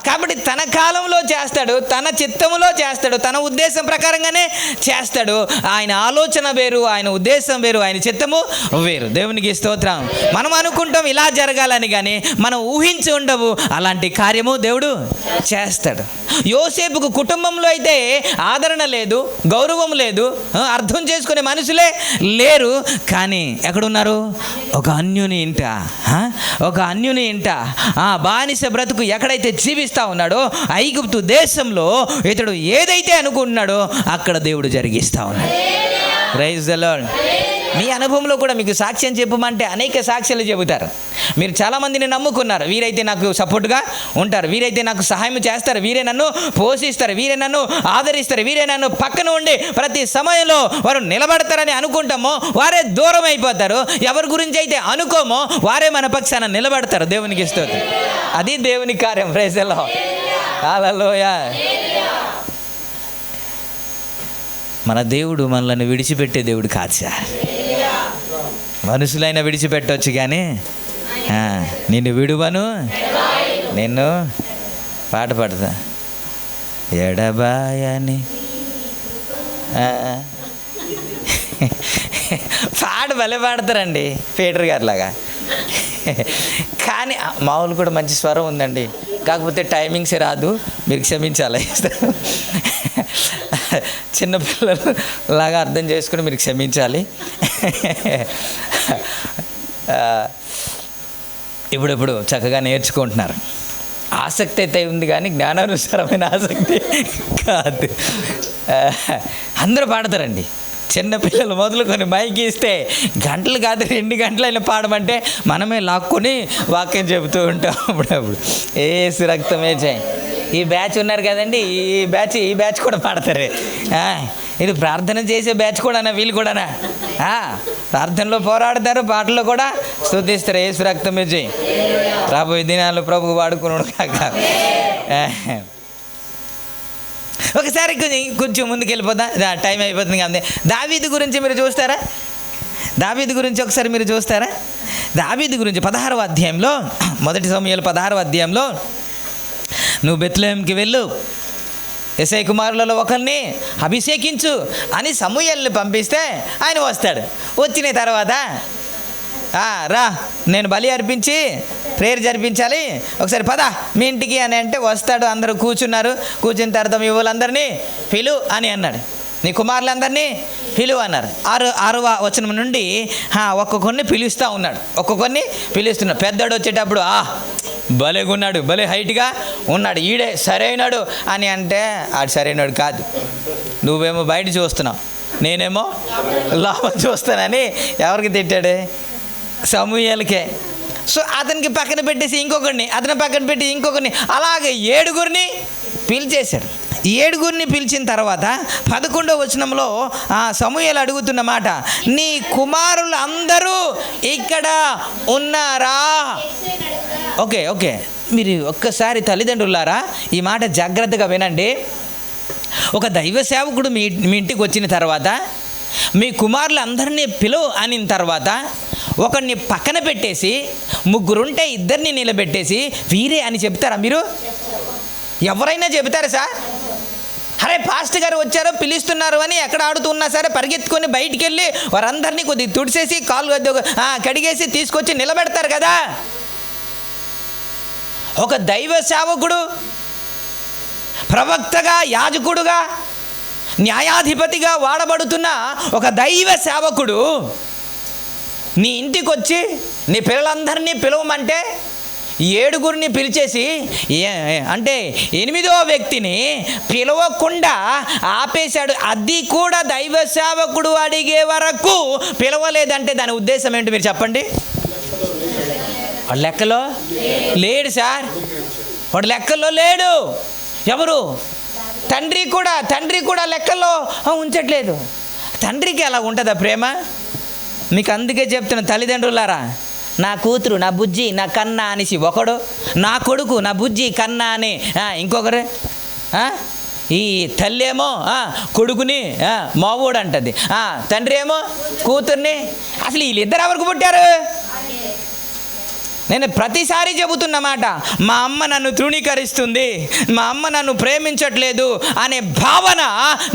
కాబట్టి తన కాలంలో చేస్తాడు, తన చిత్తములో చేస్తాడు, తన ఉద్దేశం ప్రకారంగానే చేస్తాడు. ఆయన ఆలోచన వేరు, ఆయన ఉద్దేశం వేరు, ఆయన చిత్తము వేరు. దేవునికి స్తోత్రం. మనం అనుకుంటాం ఇలా జరగాలని, కానీ మనం ఊహించి ఉండవు అలాంటి కార్యము దేవుడు చేస్తాడు. యోసేపుకు కుటుంబంలో అయితే ఆదరణ లేదు, గౌరవం లేదు, అర్థం చేసుకునే మనుషులే లేరు. కానీ ఎక్కడున్నారు? ఒక అన్యుని ఇంట, ఒక అన్యుని ఇంట బానిస బ్రతుకు ఎక్కడైతే జీవిస్తూ ఉన్నాడో ఐగుప్తు దేశంలో ఇతడు ఏదైతే అనుకుంటున్నాడో అక్కడ దేవుడు జరిగిస్తూ ఉన్నాడు. Praise the lord. మీ అనుభవంలో కూడా మీకు సాక్ష్యం చెప్పమంటే అనేక సాక్ష్యాలు చెబుతారు. మీరు చాలామందిని నమ్ముకున్నారు, వీరైతే నాకు సపోర్ట్గా ఉంటారు, వీరైతే నాకు సహాయం చేస్తారు, వీరే నన్ను పోషిస్తారు, వీరే నన్ను ఆదరిస్తారు, వీరే నన్ను పక్కన ఉండి ప్రతి సమయంలో వారు నిలబడతారని అనుకుంటామో వారే దూరం అయిపోతారు. ఎవరి గురించి అయితే అనుకోమో వారే మన పక్షాన నిలబడతారు. దేవునికి స్తోత్రం. అది దేవుని కార్యం. Praise the Lord. హల్లెలూయా. మన దేవుడు మనల్ని విడిచిపెట్టే దేవుడు కాదు సార్. మనుషులైనా విడిచిపెట్టవచ్చు, కానీ నిన్ను విడువను, నిన్ను పాట పాడతా ఎడబాయని పాట భలే పాడతారండి పీటర్ గారు లాగా. కానీ మామూలు కూడా మంచి స్వరం ఉందండి, కాకపోతే టైమింగ్సే రాదు, మీరు క్షమించాలి. చిన్నపిల్లలు లాగా అర్థం చేసుకుని మీరు క్షమించాలి. ఇప్పుడిప్పుడు చక్కగా నేర్చుకుంటున్నారు. ఆసక్తి అయితే ఉంది, కానీ జ్ఞానానుసారమైన ఆసక్తి కాదు. అందరూ పాడతారండి. చిన్నపిల్లలు మొదలుకొని మైకి ఇస్తే గంటలు కాదు 2 గంటలైనా పాడమంటే మనమే లాక్కొని వాక్యం చెబుతూ ఉంటాం. అప్పుడప్పుడు ఏసు రక్తమే చేయి. ఈ బ్యాచ్ ఉన్నారు కదండి, ఈ బ్యాచ్ కూడా పాడతారు. ఇది ప్రార్థన చేసే బ్యాచ్ కూడానా? వీళ్ళు కూడానా? ప్రార్థనలో పోరాడతారు, పాటల్లో కూడా స్తుతిస్తారు. ఏసు రక్తమే చేయి. రాబోయే దినాల్లో ప్రభువు వాడుకున్నాడు కాక. ఒకసారి కొంచెం ముందుకు వెళ్ళిపోదా, టైం అయిపోతుంది కదా. దావీదు గురించి మీరు చూస్తారా? దావీదు గురించి ఒకసారి మీరు చూస్తారా? దావీదు గురించి 16వ అధ్యాయంలో, 1 సమూయేలు 16వ అధ్యాయంలో, నువ్వు బెత్లెహేముకి వెళ్ళు, యెషై కుమారులలో ఒకరిని అభిషేకించు అని సమూయేలుని పంపిస్తే ఆయన వస్తాడు. వచ్చిన తర్వాత రా, నేను బలి అర్పించి ప్రేయర్ జరిపించాలి, ఒకసారి పద మీ ఇంటికి అని అంటే వస్తాడు. అందరూ కూర్చున్నారు. కూర్చున్న తర్వాత మీ వాళ్ళందరినీ పిలు అని అన్నాడు. నీ కుమారులందరినీ పిలువు అన్నారు. 6వ వచనం నుండి ఒక్కొక్కరిని పిలుస్తూ ఉన్నాడు, ఒక్కొక్కరిని పిలుస్తున్నాడు. పెద్దడు వచ్చేటప్పుడు భలేగున్నాడు, భలే హైట్గా ఉన్నాడు, ఈడే సరైనడు అని అంటే ఆడు సరైనడు కాదు, నువ్వేమో బయట చూస్తున్నావు, నేనేమో లోపల చూస్తానని ఎవరికి తిట్టాడు? సమూయేలుకే. సో అతనికి పక్కన పెట్టేసి ఇంకొకరిని, అతని పక్కన పెట్టి ఇంకొకరిని, అలాగే 7గురిని పిలిచేశాడు. 7గురిని పిలిచిన తర్వాత 11వ వచనంలో సమూయేలు అడుగుతున్న మాట, నీ కుమారులు అందరూ ఇక్కడ ఉన్నారా? ఓకే, మీరు ఒక్కసారి తల్లిదండ్రులారా ఈ మాట జాగ్రత్తగా వినండి. ఒక దైవ సేవకుడు మీ ఇంటికి వచ్చిన తర్వాత, మీ కుమారులందరినీ పిలువు అనిన తర్వాత ఒకరిని పక్కన పెట్టేసి 3 2 నిలబెట్టేసి వీరే అని చెప్తారా మీరు? ఎవరైనా చెబుతారా సార్? అరే పాస్టర్ గారు వచ్చారో పిలుస్తున్నారు అని ఎక్కడ ఆడుతున్నా సరే పరిగెత్తుకొని బయటికి వెళ్ళి వారందరినీ కొద్దిగా తుడిసేసి కాలు కడిగేసి తీసుకొచ్చి నిలబెడతారు కదా. ఒక దైవ సేవకుడు, ప్రవక్తగా, యాజకుడుగా, న్యాయాధిపతిగా వాడబడుతున్న ఒక దైవ సేవకుడు నీ ఇంటికి వచ్చి నీ పిల్లలందరినీ పిలవమంటే 7గురిని పిలిచేసి అంటే 8వ వ్యక్తిని పిలవకుండా ఆపేశాడు. అది కూడా దైవ సేవకుడు అడిగే వరకు పిలవలేదంటే దాని ఉద్దేశం ఏంటి మీరు చెప్పండి? వాడు లెక్కలో లేడు సార్, వాడు లెక్కల్లో లేడు. ఎవరు? తండ్రి కూడా లెక్కల్లో ఉంచట్లేదు. తండ్రికి అలా ఉంటుందా ప్రేమ? మీకు అందుకే చెప్తున్నా తల్లిదండ్రులారా, నా కూతురు, నా బుజ్జి, నా కన్నా అనేసి ఒకడు, నా కొడుకు, నా బుజ్జి, కన్నా అని ఇంకొకరు. ఈ తల్లి ఏమో కొడుకుని మావోడు అంటది, తండ్రి ఏమో కూతుర్ని. అసలు వీళ్ళిద్దరు ఎవరికి పుట్టారు? నేను ప్రతిసారి చెబుతున్న మాట, మా అమ్మ నన్ను తృణీకరిస్తుంది, మా అమ్మ నన్ను ప్రేమించట్లేదు అనే భావన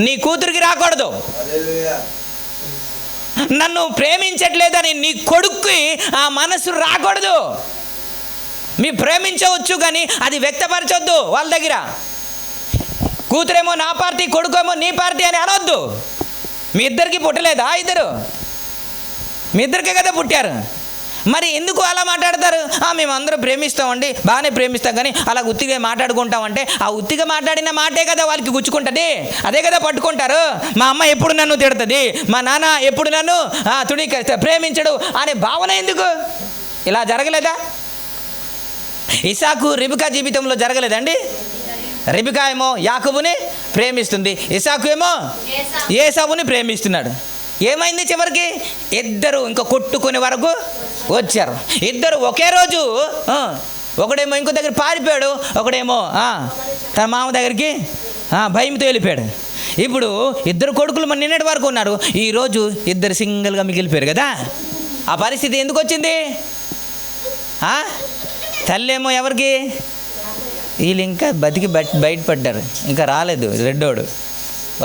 నీ కూతురికి రాకూడదు. నన్ను ప్రేమించట్లేదని నీ కొడుక్కి ఆ మనసు రాకూడదు. మీ ప్రేమించవచ్చు కానీ అది వ్యక్తపరచొద్దు వాళ్ళ దగ్గర. కూతురేమో నా పార్టీ, కొడుకేమో నీ పార్టీ అని అనొద్దు. మీ ఇద్దరికి పుట్టలేదా? ఇద్దరు మీ ఇద్దరికే కదా పుట్టారు. మరి ఎందుకు అలా మాట్లాడతారు? మేము అందరూ ప్రేమిస్తామండి, బాగానే ప్రేమిస్తాం, కానీ అలా ఉత్తిగా మాట్లాడుకుంటామంటే ఆ ఉత్తిగా మాట్లాడిన మాటే కదా వాళ్ళకి గుచ్చుకుంటుంది, అదే కదా పట్టుకుంటారు. మా అమ్మ ఎప్పుడు నన్ను తిడుతుంది, మా నాన్న ఎప్పుడు నన్ను ప్రేమించడు అనే భావన ఎందుకు? ఇలా జరగలేదా? ఇసాకు రిబికా జీవితంలో జరగలేదండి? రిబికా ఏమో యాకోబుని ప్రేమిస్తుంది, ఇసాకు ఏమో ఏసావుని ప్రేమిస్తున్నాడు. ఏమైంది చివరికి? ఇద్దరు ఇంకా కొట్టుకునే వరకు వచ్చారు. ఇద్దరు ఒకే రోజు, ఒకడేమో ఇంకో దగ్గర పారిపోయాడు, ఒకడేమో తన మామ దగ్గరికి భయంతో వెళ్ళిపోయాడు. ఇప్పుడు ఇద్దరు కొడుకులు మన నిన్నటి వరకు ఉన్నారు, ఈరోజు ఇద్దరు సింగిల్గా మిగిలిపోయారు కదా. ఆ పరిస్థితి ఎందుకు వచ్చింది? తల్లేమో ఎవరికి? వీళ్ళు ఇంకా బతికి బయటపడ్డారు, ఇంకా రాలేదు రెడ్డోడు.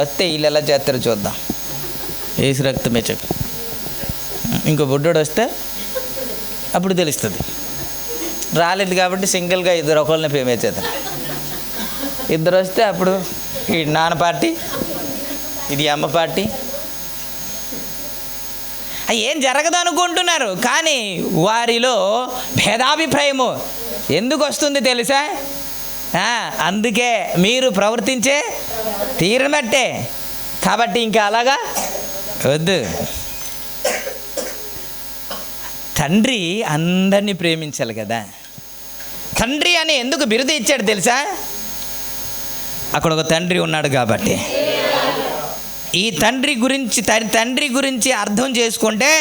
వస్తే వీళ్ళు ఎలా చేస్తారో చూద్దాం. ఏసు రక్తమే చెప్పు. ఇంకో బుడ్డోడు వస్తే అప్పుడు తెలుస్తుంది. రాలేదు కాబట్టి సింగిల్గా ఇద్దరు ఒకళ్ళని ప్రేమించేద్దాం. ఇద్దరు వస్తే అప్పుడు ఈ నాన్న పార్టీ, ఇది అమ్మ పార్టీ. ఏం జరగదు అనుకుంటున్నారు, కానీ వారిలో భేదాభిప్రాయము ఎందుకు వస్తుంది తెలుసా? అందుకే మీరు ప్రవర్తించే తీరును బట్టే. కాబట్టి ఇంకా అలాగా వద్దు. తండ్రి అందరినీ ప్రేమించాలి కదా. తండ్రి అని ఎందుకు బిరుదు ఇచ్చాడు తెలుసా? అక్కడ ఒక తండ్రి ఉన్నాడు కాబట్టి. ఈ తండ్రి గురించి అర్థం చేసుకుంటే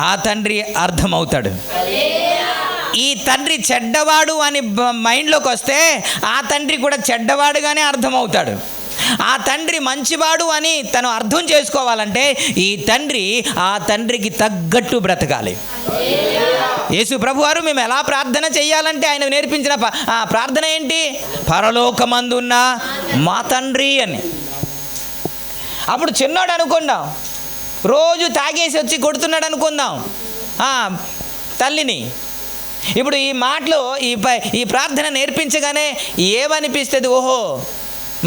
ఆ తండ్రి అర్థమవుతాడు. ఈ తండ్రి చెడ్డవాడు అని మైండ్లోకి వస్తే ఆ తండ్రి కూడా చెడ్డవాడుగానే అర్థమవుతాడు. ఆ తండ్రి మంచివాడు అని తను అర్థం చేసుకోవాలంటే ఈ తండ్రి ఆ తండ్రికి తగ్గట్టు బ్రతకాలి. యేసు ప్రభువారు మేము ఎలా ప్రార్థన చేయాలంటే ఆయన నేర్పించిన ప్రార్థన ఏంటి? పరలోకమందున్న మా తండ్రి అని. అప్పుడు చిన్నోడు అనుకుందాం, రోజు తాగేసి వచ్చి కొడుతున్నాడు అనుకుందాం తల్లిని. ఇప్పుడు ఈ మాటలు ఈ ప్రార్థన నేర్పించగానే ఏమనిపిస్తుంది? ఓహో,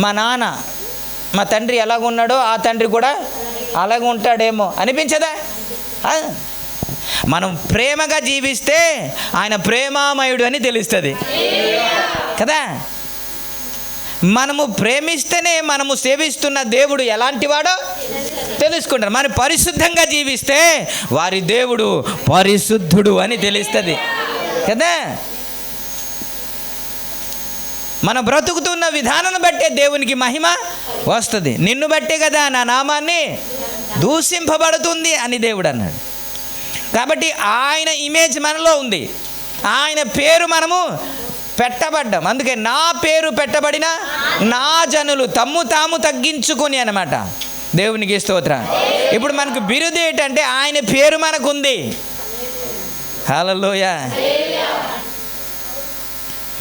మా నాన్న మా తండ్రి ఎలాగున్నాడో ఆ తండ్రి కూడా అలాగ ఉంటాడేమో అనిపించదా? మనం ప్రేమగా జీవిస్తే ఆయన ప్రేమామయుడు అని తెలుస్తుంది కదా. మనము ప్రేమిస్తేనే మనము సేవిస్తున్న దేవుడు ఎలాంటి వాడో తెలుసుకుంటారు. మరి పరిశుద్ధంగా జీవిస్తే వారి దేవుడు పరిశుద్ధుడు అని తెలుస్తుంది కదా. మన బ్రతుకుతున్న విధానాన్ని బట్టే దేవునికి మహిమ వస్తుంది. నిన్ను బట్టే కదా నా నామాన్ని దూషింపబడుతుంది అని దేవుడు అన్నాడు. కాబట్టి ఆయన ఇమేజ్ మనలో ఉంది, ఆయన పేరు మనము పెట్టబడ్డాం. అందుకే నా పేరు పెట్టబడిన నా జనులు తమ్ము తాము తగ్గించుకొని అన్నమాట. దేవునికి స్తోత్రం. ఇప్పుడు మనకు బిరుదు ఏంటంటే ఆయన పేరు మనకు ఉంది. హల్లెలూయా.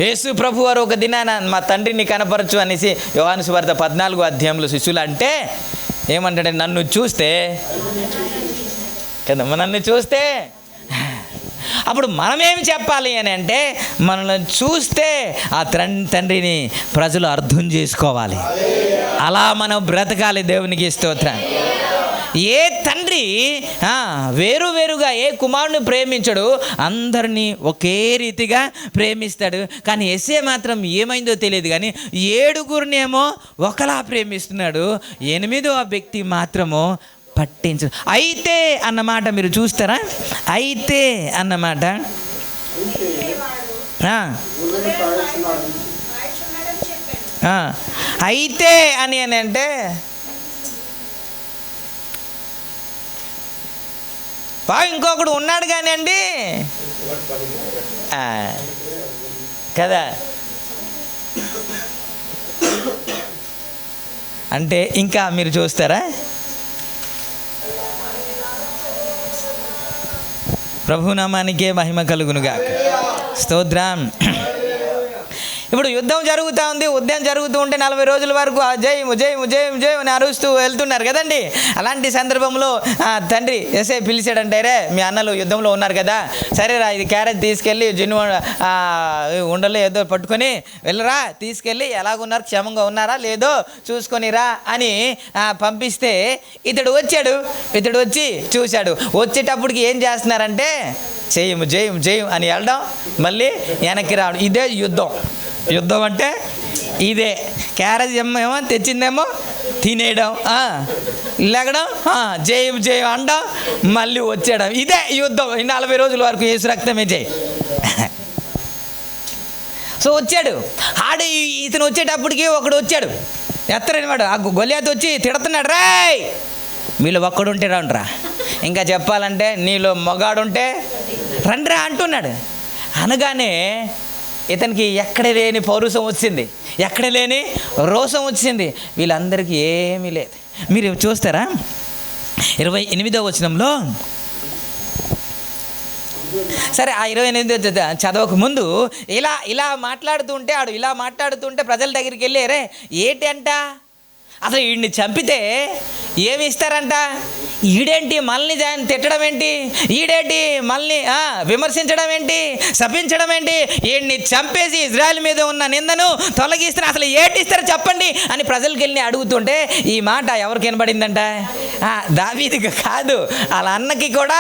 యేసు ప్రభు వారు ఒక దినాన మా తండ్రిని కనపరచు అనేసి యోహాను సువార్త 14వ అధ్యాయంలో శిష్యులు అంటే ఏమంటాడే, నన్ను చూస్తే కదమ్మా, నన్ను చూస్తే. అప్పుడు మనమేమి చెప్పాలి అని అంటే, మనల్ని చూస్తే ఆ తండ్రిని ప్రజలు అర్థం చేసుకోవాలి. అలా మనం బ్రతకాలి. దేవునికి స్తోత్రం. ఏ తండ్రి వేరువేరుగా ఏ కుమారుని ప్రేమించడు, అందరినీ ఒకే రీతిగా ప్రేమిస్తాడు. కానీ యేసే మాత్రం ఏమైందో తెలియదు కానీ 7గురినేమో ఒకలా ప్రేమిస్తున్నాడు, 8వ వ్యక్తి మాత్రము పట్టించు. అయితే అన్నమాట మీరు చూస్తారా? అయితే అన్నమాట అయితే అని అంటే ఇంకొకడు ఉన్నాడు కానీ అండి కదా. అంటే ఇంకా మీరు చూస్తారా? ప్రభునామానికే మహిమ కలుగునుగాక. స్తోత్రం. ఇప్పుడు యుద్ధం జరుగుతూ ఉంది. ఉద్యమం జరుగుతూ ఉంటే 40 రోజుల వరకు జయము జయము జయము జయం అని అరుస్తూ వెళ్తున్నారు కదండి. అలాంటి సందర్భంలో తండ్రి ఎస్ఐ పిలిచాడంటే, రే మీ అన్నలు యుద్ధంలో ఉన్నారు కదా, సరేరా ఇది క్యారెట్ తీసుకెళ్ళి జిన్ను ఉండలో ఏదో పట్టుకొని వెళ్ళరా, తీసుకెళ్ళి ఎలాగున్నారు, క్షేమంగా ఉన్నారా లేదో చూసుకొనిరా అని పంపిస్తే ఇతడు వచ్చాడు. ఇతడు వచ్చి చూశాడు. వచ్చేటప్పటికి ఏం చేస్తున్నారంటే జయము జయం జయం అని వెళ్ళడం, మళ్ళీ వెనక్కి రావడం. ఇదే యుద్ధం. యుద్ధం అంటే ఇదే. క్యారేజ్ ఏమో తెచ్చిందేమో తినేయడం, లేగడం, జయం జయం అనడం, మళ్ళీ వచ్చేయడం. ఇదే యుద్ధం. 40 రోజుల వరకు యేసు రక్తమే జై. సో వచ్చాడు ఇతను వచ్చేటప్పటికి ఒకడు వచ్చాడు, ఎత్తరని వాడు. ఆ గొలియాతు వచ్చి తిడుతున్నాడు, రేయ్ మీలో ఒక్కడుంటే రండ్రా, ఇంకా చెప్పాలంటే నీలో మగాడుంటే రండ్రా అంటున్నాడు. అనగానే ఇతనికి ఎక్కడ లేని పౌరుషం వచ్చింది, ఎక్కడ లేని రోషం వచ్చింది. వీళ్ళందరికీ ఏమీ లేదు. మీరు చూస్తారా 28వ వచనంలో, సరే ఆ 28 చదవక ముందు ఇలా మాట్లాడుతుంటే ఇలా మాట్లాడుతుంటే ప్రజల దగ్గరికి వెళ్ళి, రే ఏంటి అంట, అసలు వీడిని చంపితే ఏమి ఇస్తారంట, ఈడేంటి మళ్ళీ తిట్టడం ఏంటి, ఈడేంటి మళ్ళీ విమర్శించడం ఏంటి, శపించడం ఏంటి, వీడిని చంపేసి ఇజ్రాయెల్ మీద ఉన్న నిందను తొలగిస్తే అసలు ఏంటి ఇస్తారో చెప్పండి అని ప్రజలకి వెళ్ళి అడుగుతుంటే ఈ మాట ఎవరికి వినబడిందంట, దావీదుకి కాదు వాళ్ళ అన్నకి కూడా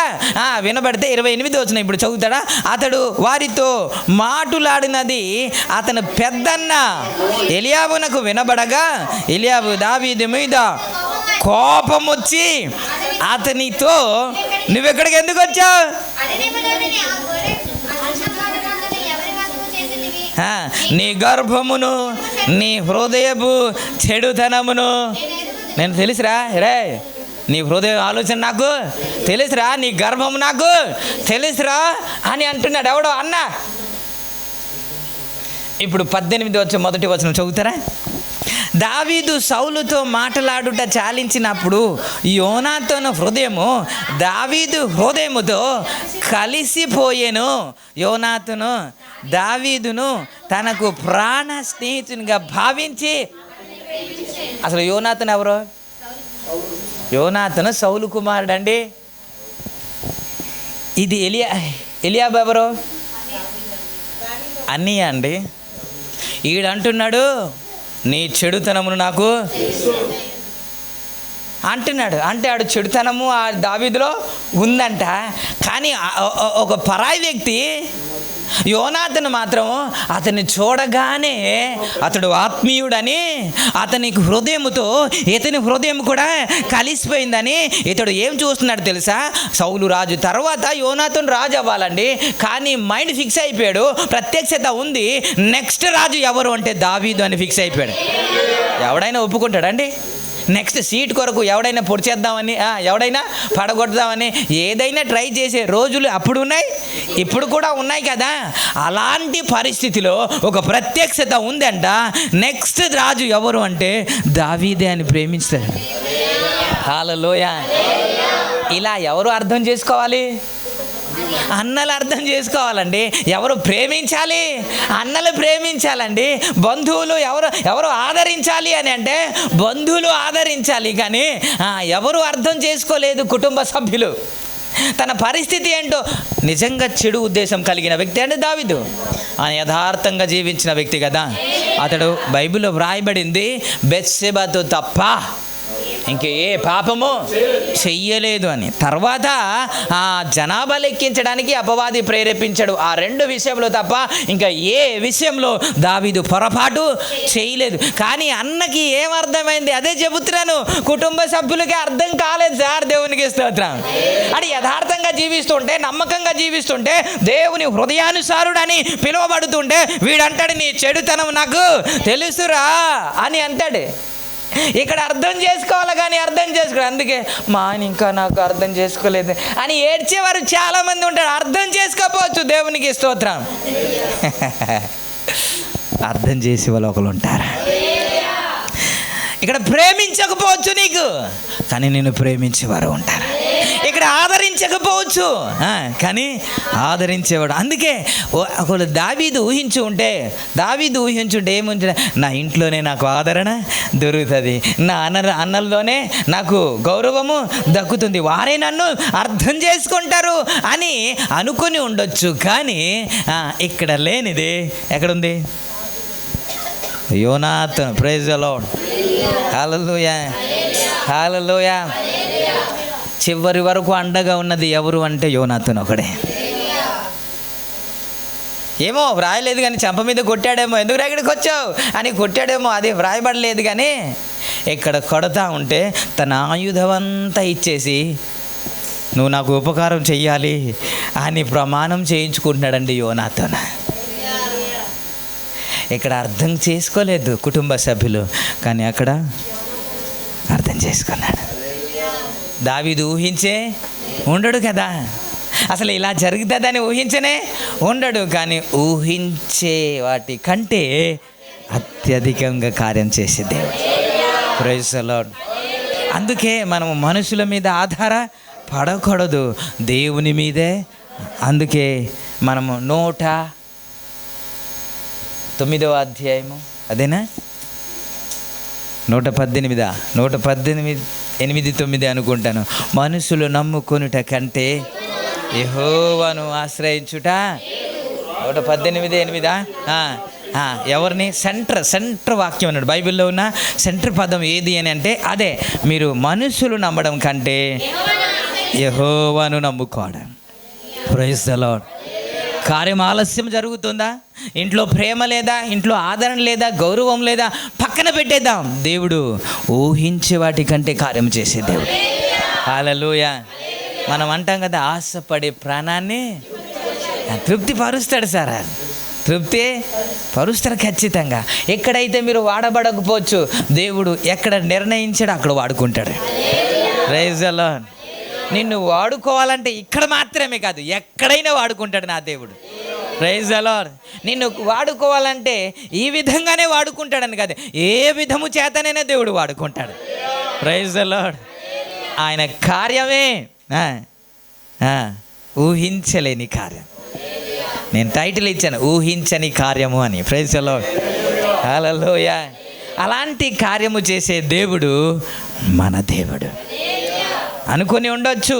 వినబడితే 28 వచ్చిన ఇప్పుడు చదువుతాడా. అతడు వారితో మాట్లాడినది అతను పెద్దన్న ఎలియాబునకు వినబడగా, ఎలియాబు దావీదు మీద కోపం వచ్చి అతనితో, నువ్వెక్కడికి ఎందుకు వచ్చావు, నీ గర్భమును నీ హృదయపు చెడుతనమును నేను తెలుసురా, రే నీ హృదయ ఆలోచన నాకు తెలుసురా, నీ గర్భము నాకు తెలుసురా అని అంటున్నాడు. ఎవడో అన్న. ఇప్పుడు 18 మొదటి వచనం చదువుతారా. దావీదు సౌలుతో మాట్లాడుట చాలించినప్పుడు యోనాతాను హృదయము దావీదు హృదయముతో కలిసిపోయెను. యోనాతాను దావీదును తనకు ప్రాణ స్నేహితునిగా భావించి, అసలు యోనాతాను ఎవరు? యోనాతాను సౌలు కుమారుడు అండి. ఇది ఎలియాబు ఎవరు? అన్నయ్య అండి. ఈడంటున్నాడు నీ చెడుతనమును నాకు అంటున్నాడు. అంటే ఆడు చెడుతనము ఆ దావీదులో ఉందంట. కానీ ఒక పరాయి వ్యక్తి యోనాతాను మాత్రం అతన్ని చూడగానే అతడు ఆత్మీయుడని, అతనికి హృదయముతో ఇతని హృదయం కూడా కలిసిపోయిందని ఇతడు ఏం చూస్తున్నాడు తెలుసా, సౌలు రాజు తర్వాత యోనాతాను రాజు అవ్వాలండి. కానీ మైండ్ ఫిక్స్ అయిపోయాడు, ప్రత్యక్షత ఉంది, నెక్స్ట్ రాజు ఎవరు అంటే దావీదు అని ఫిక్స్ అయిపోయాడు. ఎవడైనా ఒప్పుకుంటాడండి? నెక్స్ట్ సీట్ కొరకు ఎవడైనా పొడి చేద్దామని, ఎవడైనా పడగొడదామని ఏదైనా ట్రై చేసే రోజులు అప్పుడు ఉన్నాయి, ఇప్పుడు కూడా ఉన్నాయి కదా. అలాంటి పరిస్థితిలో ఒక ప్రత్యక్షత ఉందంట. నెక్స్ట్ రాజు ఎవరు అంటే దావీదే అని ప్రేమిస్తాడు. హల్లెలూయా. ఇలా ఎవరు అర్థం చేసుకోవాలి? అన్నలు అర్థం చేసుకోవాలండి. ఎవరు ప్రేమించాలి? అన్నలు ప్రేమించాలండి. బంధువులు ఎవరు ఆదరించాలి అని అంటే బంధువులు ఆదరించాలి. కానీ ఎవరు అర్థం చేసుకోలేదు కుటుంబ సభ్యులు. తన పరిస్థితి ఏంటో నిజంగా చెడు ఉద్దేశం కలిగిన వ్యక్తి అంటే దావీదు. ఆయన యథార్థంగా జీవించిన వ్యక్తి కదా. అతడు బైబిల్లో వ్రాయబడింది బెత్షెబతో తప్ప ఇంకే ఏ పాపము చెయ్యలేదు అని. తర్వాత ఆ జనాభా లెక్కించడానికి అపవాది ప్రేరేపించాడు. ఆ 2 విషయంలో తప్ప ఇంకా ఏ విషయంలో దావీదు పొరపాటు చేయలేదు. కానీ అన్నకి ఏమర్థమైంది అదే చెబుతున్నాను, కుటుంబ సభ్యులకి అర్థం కాలేదు సార్. దేవునికి స్తోత్రం. అని యథార్థంగా జీవిస్తుంటే, నమ్మకంగా జీవిస్తుంటే, దేవుని హృదయానుసారుడని పిలువబడుతుంటే వీడంటాడు నీ చెడుతనం నాకు తెలుసురా అని అంటాడు. ఇక్కడ అర్థం చేసుకోవాలి కానీ అర్థం చేసుకోలేదు. అందుకే మా ఆయన ఇంకా నాకు అర్థం చేసుకోలేదు అని ఏడ్చేవారు చాలామంది ఉంటారు. అర్థం చేసుకోకపోవచ్చు. దేవునికి స్తోత్రం. అర్థం చేసే వాళ్ళు ఒకరు ఉంటారు. ఇక్కడ ప్రేమించకపోవచ్చు నీకు, కానీ నేను ప్రేమించేవారు ఉంటారు. ఇక్కడ ఆదరించకపోవచ్చు, కానీ ఆదరించేవాడు. అందుకే ఒకళ్ళు దావీదు ఊహించుంటే ఏముంటే, నా ఇంట్లోనే నాకు ఆదరణ దొరుకుతుంది, నా అన్నలతోనే నాకు గౌరవము దక్కుతుంది, వారే నన్ను అర్థం చేసుకుంటారు అని అనుకుని ఉండొచ్చు. కానీ ఇక్కడ లేనిది ఎక్కడుంది? యోనాతాను. Praise the Lord. Hallelujah, hallelujah. చివరి వరకు అండగా ఉన్నది ఎవరు అంటే యోనాతాను ఒకడే. ఏమో వ్రాయలేదు కానీ చెంప మీద కొట్టాడేమో, ఎందుకు ఇక్కడికి వచ్చావు అని కొట్టాడేమో, అది వ్రాయబడలేదు. కానీ ఇక్కడ కొడతా ఉంటే తన ఆయుధమంతా ఇచ్చేసి నువ్వు నాకు ఉపకారం చెయ్యాలి అని ప్రమాణం చేయించుకుంటున్నాడండి యోనాతాను. ఇక్కడ అర్థం చేసుకోలేదు కుటుంబ సభ్యులు, కానీ అక్కడ అర్థం చేసుకున్నాడు. దావీదు ఊహించే ఉండడు కదా, అసలు ఇలా జరుగుతుందని ఊహించనే ఉండడు. కానీ ఊహించే వాటి కంటే అత్యధికంగా కార్యం చేసే దేవుడు. Praise the lord. అందుకే మనం మనుషుల మీద ఆధారపడకూడదు, దేవుని మీదే. అందుకే మనము 109వ అధ్యాయము, అదేనా 118 8, 9 అనుకుంటాను. మనుషులు నమ్ముకొనుట కంటే యెహోవాను ఆశ్రయించుట. 118, 8. ఎవరిని? సెంటర్ వాక్యం అన్నాడు. బైబిల్లో ఉన్న సెంటర్ పదం ఏది అని అంటే అదే, మీరు మనుషులు నమ్మడం కంటే యెహోవాను నమ్ముకోవడం. Praise the lord. కార్యం ఆలస్యం జరుగుతుందా? ఇంట్లో ప్రేమ లేదా? ఇంట్లో ఆదరణ లేదా? గౌరవం లేదా? పక్కన పెట్టేద్దాం. దేవుడు ఊహించే వాటి కంటే కార్యం చేసే దేవుడు. హల్లెలూయా. మనం అంటాం కదా, ఆశపడే ప్రాణాన్ని తృప్తి పరుస్తాడు సార్. తృప్తి పరుస్తాడు ఖచ్చితంగా. ఎక్కడైతే మీరు వాడబడకపోవచ్చు, దేవుడు ఎక్కడ నిర్ణయించాడో అక్కడ వాడుకుంటాడు. Praise the lord. నిన్ను వాడుకోవాలంటే ఇక్కడ మాత్రమే కాదు, ఎక్కడైనా వాడుకుంటాడు నా దేవుడు. Praise the lord. నిన్ను వాడుకోవాలంటే ఈ విధంగానే వాడుకుంటాడని కాదు, ఏ విధము చేతనైనా దేవుడు వాడుకుంటాడు. Praise the lord. ఆయన కార్యమే ఊహించలేని కార్యం. నేను టైటిల్ ఇచ్చాను, ఊహించని కార్యము అని. Praise the Lord. హల్లెలూయా. అలాంటి కార్యము చేసే దేవుడు మన దేవుడు. అనుకొని ఉండొచ్చు,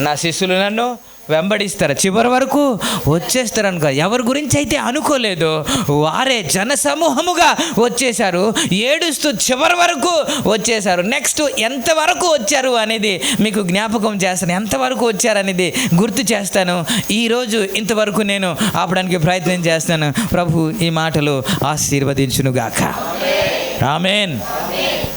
నా శిష్యులు నన్ను వెంబడిస్తారు, చివరి వరకు వచ్చేస్తారు అనుకో. ఎవరి గురించి అయితే అనుకోలేదో వారే జనసమూహముగా వచ్చేసారు, ఏడుస్తూ చివరి వరకు వచ్చేసారు. నెక్స్ట్ ఎంతవరకు వచ్చారు అనేది మీకు జ్ఞాపకం చేస్తాను, ఎంతవరకు వచ్చారనేది గుర్తు చేస్తాను. ఈరోజు ఇంతవరకు నేను ఆపడానికి ప్రయత్నం చేస్తాను. ప్రభు ఈ మాటలు ఆశీర్వదించునుగాక. ఆమేన్.